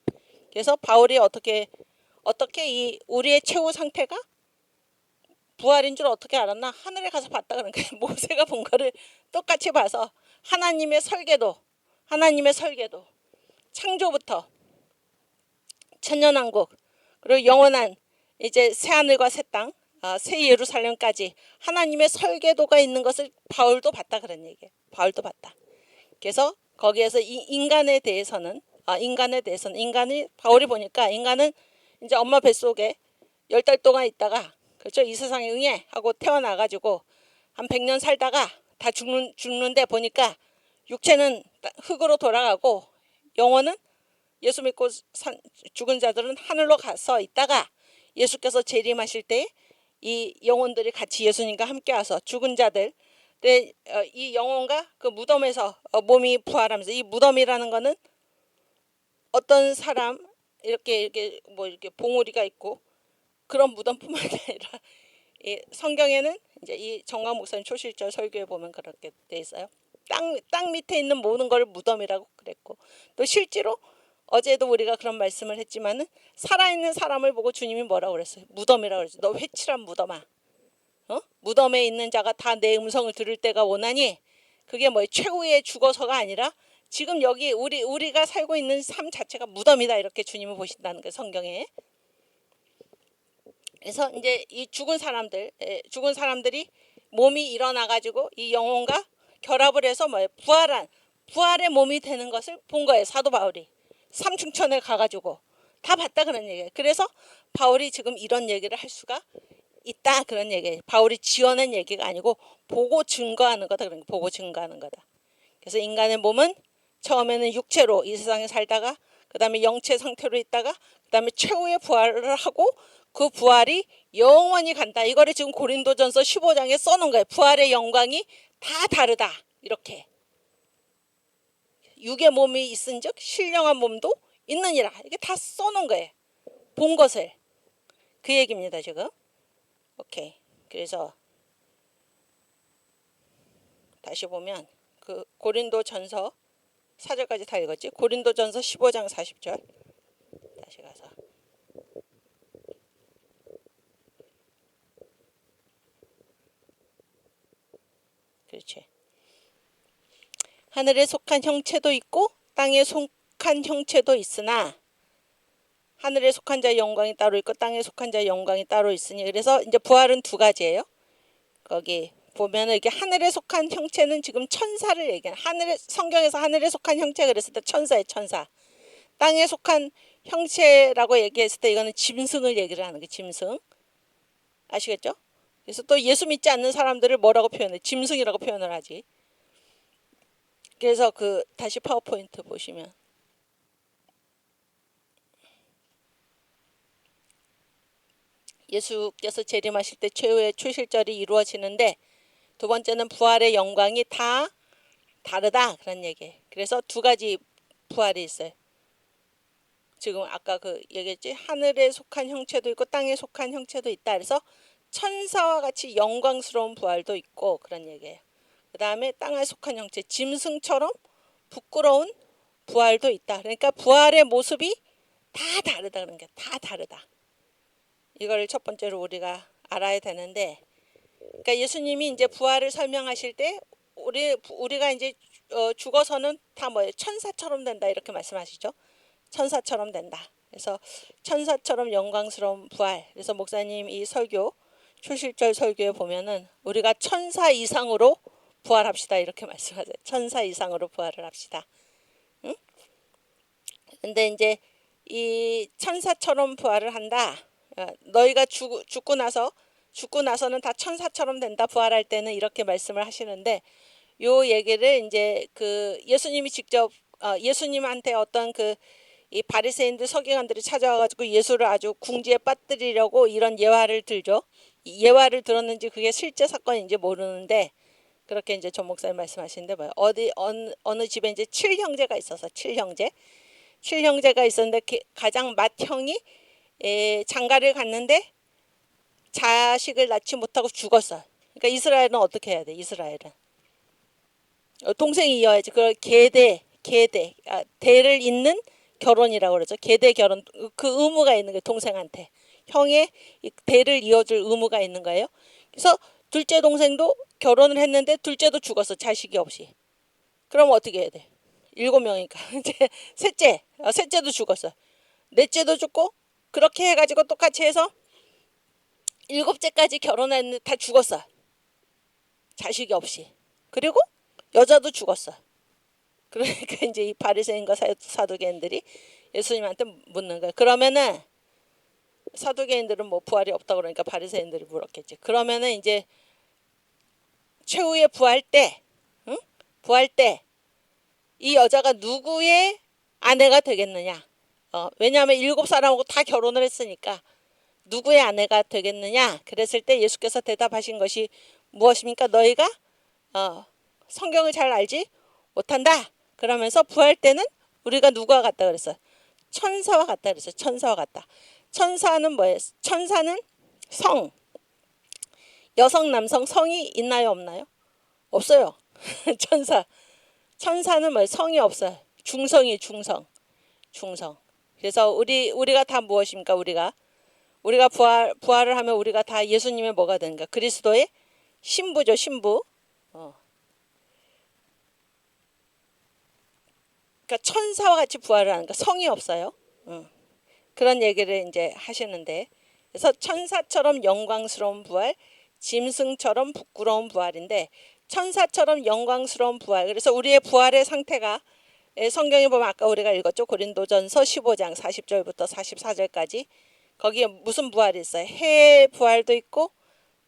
그래서 바울이 어떻게 이 우리의 최후 상태가 부활인 줄 어떻게 알았나? 하늘에 가서 봤다 그러는 거예요. 모세가 본 거를 똑같이 봐서 하나님의 설계도 창조부터 천년왕국, 그리고 영원한 이제 새 하늘과 새 땅, 새 예루살렘까지 하나님의 설계도가 있는 것을 바울도 봤다 그런 얘기예요. 바울도 봤다. 그래서 거기에서 이 인간에 대해서는 인간이 바울이 보니까 인간은 이제 엄마 뱃속에 10달 동안 있다가, 그렇죠, 이 세상에 응해 하고 태어나가지고 한 100년 살다가 다 죽는데 보니까 육체는 흙으로 돌아가고 영혼은 예수 믿고 죽은 자들은 하늘로 가서 있다가 예수께서 재림하실 때 이 영혼들이 같이 예수님과 함께 와서 죽은 자들, 이 영혼과 그 무덤에서 몸이 부활하면서, 이 무덤이라는 거는 어떤 사람 이렇게 봉우리가 있고 그런 무덤뿐만 아니라, 이 성경에는 이제 이 정광 목사님 초실절 설교에 보면 그렇게 돼 있어요. 땅 밑에 있는 모든 걸 무덤이라고 그랬고, 또 실제로 어제도 우리가 그런 말씀을 했지만은 살아있는 사람을 보고 주님이 뭐라고 그랬어요? 무덤이라고 그랬어요. 너 회칠한 무덤아. 무덤에 있는 자가 다 내 음성을 들을 때가 오나니, 그게 뭐 최후의 죽어서가 아니라 지금 여기 우리가 살고 있는 삶 자체가 무덤이다, 이렇게 주님을 보신다는 거 성경에. 그래서 이제 이 죽은 사람들이 몸이 일어나 가지고 이 영혼과 결합을 해서 부활의 몸이 되는 것을 본 거예요. 사도 바울이 삼층천에 가가지고 다 봤다 그런 얘기예요. 그래서 바울이 지금 이런 얘기를 할 수가 있다 그런 얘기예요. 바울이 지어낸 얘기가 아니고 보고 증거하는 거다. 그런 거, 보고 증거하는 거다. 그래서 인간의 몸은 처음에는 육체로 이 세상에 살다가, 그 다음에 영체 상태로 있다가, 그 다음에 최후의 부활을 하고, 그 부활이 영원히 간다. 이거를 지금 고린도전서 15장에 써놓은 거예요. 부활의 영광이 다 다르다, 이렇게. 육의 몸이 있은즉 신령한 몸도 있느니라, 이게 다 써놓은 거예요. 본 것을. 그 얘기입니다 지금. 오케이. 그래서 다시 보면 그 고린도전서 4절까지 다 읽었지. 고린도전서 15장 40절 다시 가서, 그렇지. 하늘에 속한 형체도 있고 땅에 속한 형체도 있으나 하늘에 속한 자의 영광이 따로 있고 땅에 속한 자의 영광이 따로 있으니, 그래서 이제 부활은 두 가지예요. 거기 보면은 이게 하늘에 속한 형체는 지금 천사를 얘기해. 성경에서 하늘에 속한 형체 그랬을 때 천사예요, 천사. 땅에 속한 형체라고 얘기했을 때 이거는 짐승을 얘기를 하는 게 짐승. 아시겠죠? 그래서 또 예수 믿지 않는 사람들을 뭐라고 표현해? 짐승이라고 표현을 하지. 그래서 다시 파워포인트 보시면 예수께서 재림하실 때 최후의 초실절이 이루어지는데, 두 번째는 부활의 영광이 다 다르다 그런 얘기예요. 그래서 두 가지 부활이 있어요. 지금 아까 얘기했지, 하늘에 속한 형체도 있고 땅에 속한 형체도 있다. 그래서 천사와 같이 영광스러운 부활도 있고 그런 얘기예요. 그 다음에 땅에 속한 형체, 짐승처럼 부끄러운 부활도 있다. 그러니까 부활의 모습이 다 다르다 그런 게 다 다르다. 이걸 첫 번째로 우리가 알아야 되는데, 그러니까 예수님이 이제 부활을 설명하실 때 우리가 이제 죽어서는 다 뭐예요? 천사처럼 된다 이렇게 말씀하시죠. 천사처럼 된다. 그래서 천사처럼 영광스러운 부활. 그래서 목사님 이 설교 초실절 설교에 보면은 우리가 천사 이상으로 부활합시다 이렇게 말씀하세요. 천사 이상으로 부활을 합시다. 응? 근데 이제 이 천사처럼 부활을 한다. 너희가 죽고 나서는 다 천사처럼 된다. 부활할 때는 이렇게 말씀을 하시는데, 요 얘기를 이제 그 예수님이 직접 예수님한테 어떤 그 이 바리새인들 서기관들이 찾아와가지고 예수를 아주 궁지에 빠뜨리려고 이런 예화를 들죠. 이 예화를 들었는지 그게 실제 사건인지 모르는데, 그렇게 이제 전 목사님 말씀하시는데 뭐예요? 어느 집에 이제 7형제가 있어서 7형제가 있었는데 가장 맏형이 장가를 갔는데 자식을 낳지 못하고 죽었어. 그러니까 이스라엘은 어떻게 해야 돼? 이스라엘은 동생이 이어야지. 그걸 대를 잇는 결혼이라고 그러죠. 계대 결혼, 그 의무가 있는 거예요. 동생한테 형의 대를 이어줄 의무가 있는 거예요. 그래서 둘째 동생도 결혼을 했는데 둘째도 죽었어. 자식이 없이. 그럼 어떻게 해야 돼? 7명이니까 이제 셋째도 죽었어. 넷째도 죽고, 그렇게 해가지고 똑같이 해서 7째까지 결혼했는데 다 죽었어. 자식이 없이. 그리고 여자도 죽었어. 그러니까 이제 이 바리새인과 사두개인들이 예수님한테 묻는 거예요. 그러면은 사두개인들은 뭐 부활이 없다 그러니까 바리새인들이 물었겠지. 그러면은 이제 최후의 부활 때, 응? 부활 때 이 여자가 누구의 아내가 되겠느냐? 왜냐하면 7사람하고 다 결혼을 했으니까 누구의 아내가 되겠느냐? 그랬을 때 예수께서 대답하신 것이 무엇입니까? 너희가 성경을 잘 알지 못한다. 그러면서 부활 때는 우리가 누구와 같다 그랬어요? 천사와 같다 그랬어요. 천사와 같다. 천사는 뭐예요? 천사는 성, 여성, 남성 성이 있나요, 없나요? 없어요. 천사는 뭐예요? 성이 없어요. 중성. 그래서 우리가 다 무엇입니까? 우리가 부활을 하면 우리가 다 예수님의 뭐가 되는가? 그리스도의 신부죠, 신부. 그러니까 천사와 같이 부활을 하는 거, 성이 없어요. 그런 얘기를 이제 하시는데, 그래서 천사처럼 영광스러운 부활, 짐승처럼 부끄러운 부활인데, 천사처럼 영광스러운 부활. 그래서 우리의 부활의 상태가 성경에 보면 아까 우리가 읽었죠. 고린도전서 15장 40절부터 44절까지. 거기에 무슨 부활이 있어요? 해의 부활도 있고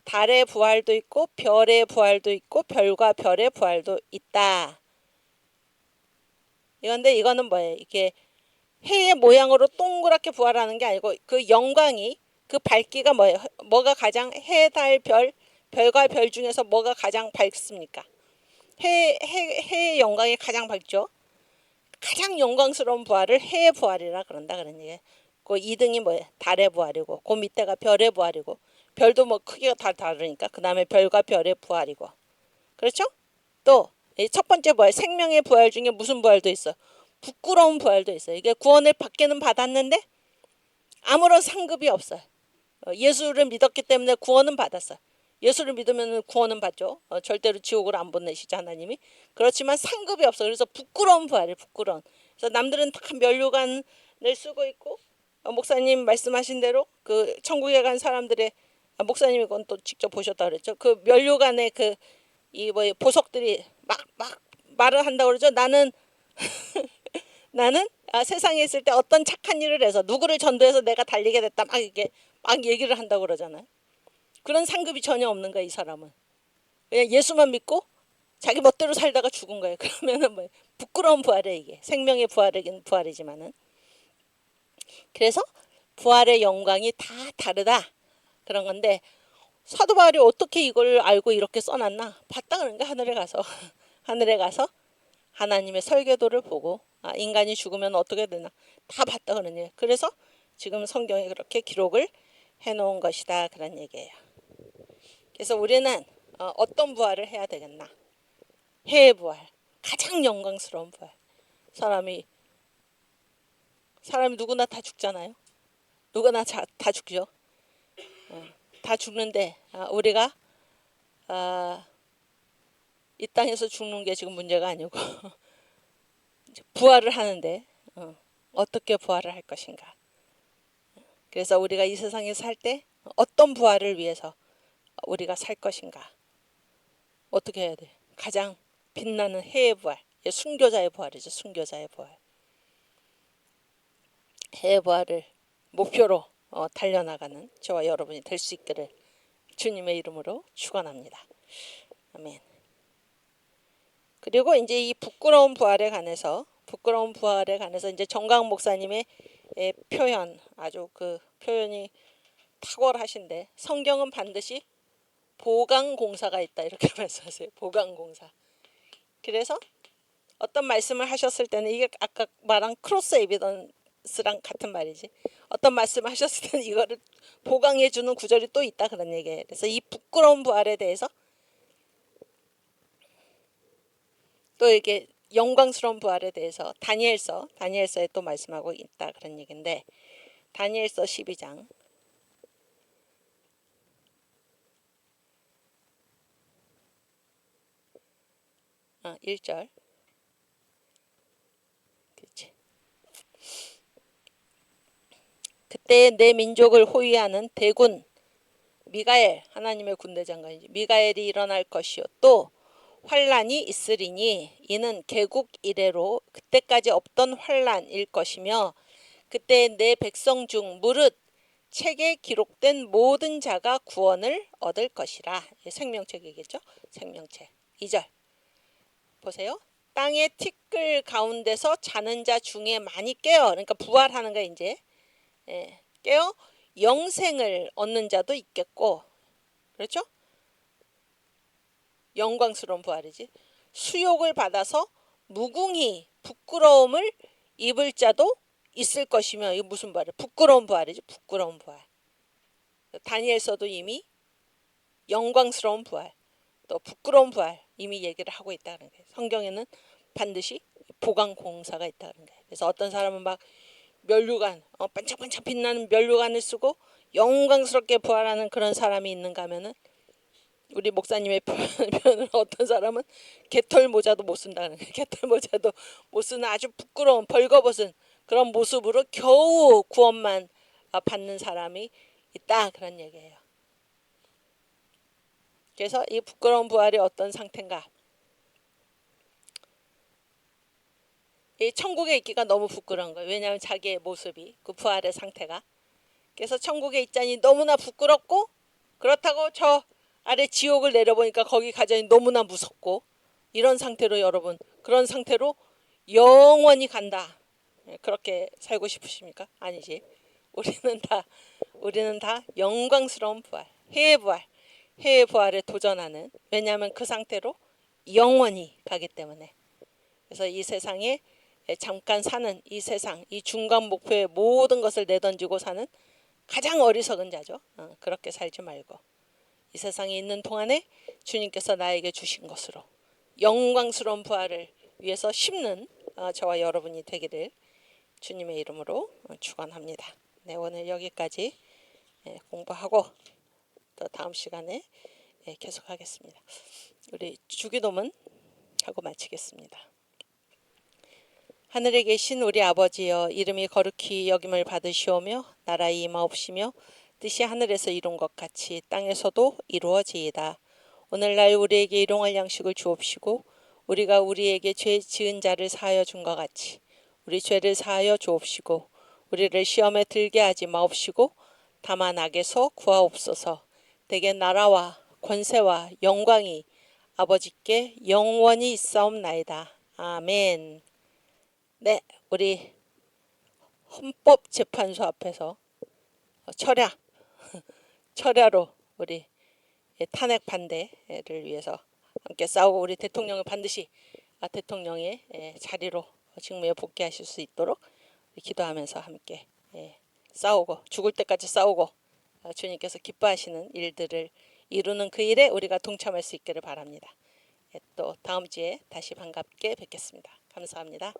달의 부활도 있고 별의 부활도 있고 별과 별의 부활도 있다. 이거는 뭐예요? 이게 해의 모양으로 동그랗게 부활하는 게 아니고 그 영광이, 그 밝기가 뭐예요? 뭐가 가장 해, 달, 별과 별 중에서 뭐가 가장 밝습니까? 해의 영광이 가장 밝죠. 가장 영광스러운 부활을 해의 부활이라 그런다 그런 얘기예요. 그 2등이 뭐예요? 달의 부활이고, 그 밑에가 별의 부활이고, 별도 뭐 크기가 다 다르니까 그 다음에 별과 별의 부활이고, 그렇죠? 또 첫 번째 부활, 생명의 부활 중에 무슨 부활도 있어? 부끄러운 부활도 있어요. 이게 구원을 받기는 받았는데 아무런 상급이 없어요. 예수를 믿었기 때문에 구원은 받았어요. 예수를 믿으면 구원은 받죠. 절대로 지옥으로 안 보내시죠, 하나님이. 그렇지만 상급이 없어. 그래서 부끄러운 부활이에요. 부끄러운. 그래서 남들은 다 면류관을 쓰고 있고, 목사님 말씀하신 대로 그 천국에 간 사람들의, 목사님이 그건 또 직접 보셨다 그랬죠. 그 면류관의 그 이 뭐 보석들이 막 말을 한다고 그러죠. 나는 세상에 있을 때 어떤 착한 일을 해서 누구를 전도해서 내가 달리게 됐다, 막 이게 막 얘기를 한다고 그러잖아요. 그런 상급이 전혀 없는 거야, 이 사람은. 그냥 예수만 믿고 자기 멋대로 살다가 죽은 거예요. 그러면은 뭐 부끄러운 부활이에요, 이게. 생명의 부활이긴 부활이지만은. 그래서 부활의 영광이 다 다르다 그런 건데, 사도 바울이 어떻게 이걸 알고 이렇게 써놨나? 봤다 그런 거, 하늘에 가서 하늘에 가서 하나님의 설계도를 보고, 인간이 죽으면 어떻게 되나 다 봤다 그런 얘기예요. 그래서 지금 성경에 그렇게 기록을 해놓은 것이다 그런 얘기예요. 그래서 우리는 어떤 부활을 해야 되겠나? 해의 부활, 가장 영광스러운 부활. 사람이 사람이 누구나 다 죽잖아요. 누구나 다 죽죠. 다 죽는데 우리가 이 땅에서 죽는 게 지금 문제가 아니고 부활을 하는데 어떻게 부활을 할 것인가. 그래서 우리가 이 세상에 살 때 어떤 부활을 위해서 우리가 살 것인가. 어떻게 해야 돼? 가장 빛나는 해의 부활, 순교자의 부활이죠. 순교자의 부활. 해의 부활을 목표로 달려나가는 저와 여러분이 될 수 있기를 주님의 이름으로 축원합니다. 아멘. 그리고 이제 이 부끄러운 부활에 관해서 이제 정강 목사님의 표현, 아주 그 표현이 탁월하신데, 성경은 반드시 보강공사가 있다 이렇게 말씀하세요. 보강공사. 그래서 어떤 말씀을 하셨을 때는 이게 아까 말한 크로스 에비던스랑 같은 말이지. 어떤 말씀을 하셨을 때는 이거를 보강해 주는 구절이 또 있다 그런 얘기예요. 그래서 이 부끄러운 부활에 대해서 또 이렇게 영광스러운 부활에 대해서 다니엘서에 또 말씀하고 있다 그런 얘기인데, 다니엘서 12장 1절. 그렇지. 그때 내 민족을 호위하는 대군 미가엘, 하나님의 군대 장관이지, 미가엘이 일어날 것이요 또 환란이 있으리니 이는 개국 이래로 그때까지 없던 환란일 것이며, 그때 내 백성 중 무릇 책에 기록된 모든 자가 구원을 얻을 것이라. 생명책이겠죠. 생명책. 2절 보세요. 땅의 티끌 가운데서 자는 자 중에 많이 깨어, 그러니까 부활하는 거 이제 깨어 영생을 얻는 자도 있겠고, 그렇죠? 영광스러운 부활이지. 수욕을 받아서 무궁히 부끄러움을 입을 자도 있을 것이며, 이거 무슨 부활이야? 부끄러운 부활이지. 부끄러운 부활. 다니엘서도 이미 영광스러운 부활, 또 부끄러운 부활 이미 얘기를 하고 있다는 거예요. 성경에는 반드시 보강공사가 있다는 거예요. 그래서 어떤 사람은 막 면류관, 반짝반짝 빛나는 면류관을 쓰고 영광스럽게 부활하는 그런 사람이 있는가 하면은, 우리 목사님의 표현은 어떤 사람은 개털 모자도 못 쓴다는 거예요. 개털 모자도 못 쓰는 아주 부끄러운 벌거벗은 그런 모습으로 겨우 구원만 받는 사람이 있다 그런 얘기예요. 그래서 이 부끄러운 부활이 어떤 상태인가? 이 천국에 있기가 너무 부끄러운 거예요. 왜냐하면 자기의 모습이, 그 부활의 상태가. 그래서 천국에 있자니 너무나 부끄럽고, 그렇다고 저 아래 지옥을 내려보니까 거기 가자니 너무나 무섭고, 이런 상태로 여러분, 그런 상태로 영원히 간다. 그렇게 살고 싶으십니까? 아니지. 우리는 다 영광스러운 부활, 해의 부활에 도전하는, 왜냐하면 그 상태로 영원히 가기 때문에. 그래서 이 세상에 잠깐 사는 이 세상, 이 중간 목표에 모든 것을 내던지고 사는 가장 어리석은 자죠. 그렇게 살지 말고 이 세상에 있는 동안에 주님께서 나에게 주신 것으로 영광스러운 부활을 위해서 심는 저와 여러분이 되기를 주님의 이름으로 축원합니다. 네, 오늘 여기까지 공부하고 또 다음 시간에 계속하겠습니다. 우리 주기도문 하고 마치겠습니다. 하늘에 계신 우리 아버지여, 이름이 거룩히 여김을 받으시오며 나라의 임하옵시며 뜻이 하늘에서 이룬 것 같이 땅에서도 이루어지이다. 오늘날 우리에게 일용할 양식을 주옵시고 우리가 우리에게 죄 지은 자를 사하여 준 것 같이 우리 죄를 사하여 주옵시고 우리를 시험에 들게 하지 마옵시고 다만 악에서 구하옵소서. 대개 나라와 권세와 영광이 아버지께 영원히 있사옵나이다. 아멘. 네, 우리 헌법재판소 앞에서 철야로 우리 탄핵 반대를 위해서 함께 싸우고, 우리 대통령을 반드시 대통령의 자리로 직무에 복귀하실 수 있도록 기도하면서 함께 싸우고, 죽을 때까지 싸우고 주님께서 기뻐하시는 일들을 이루는 그 일에 우리가 동참할 수 있기를 바랍니다. 또 다음 주에 다시 반갑게 뵙겠습니다. 감사합니다.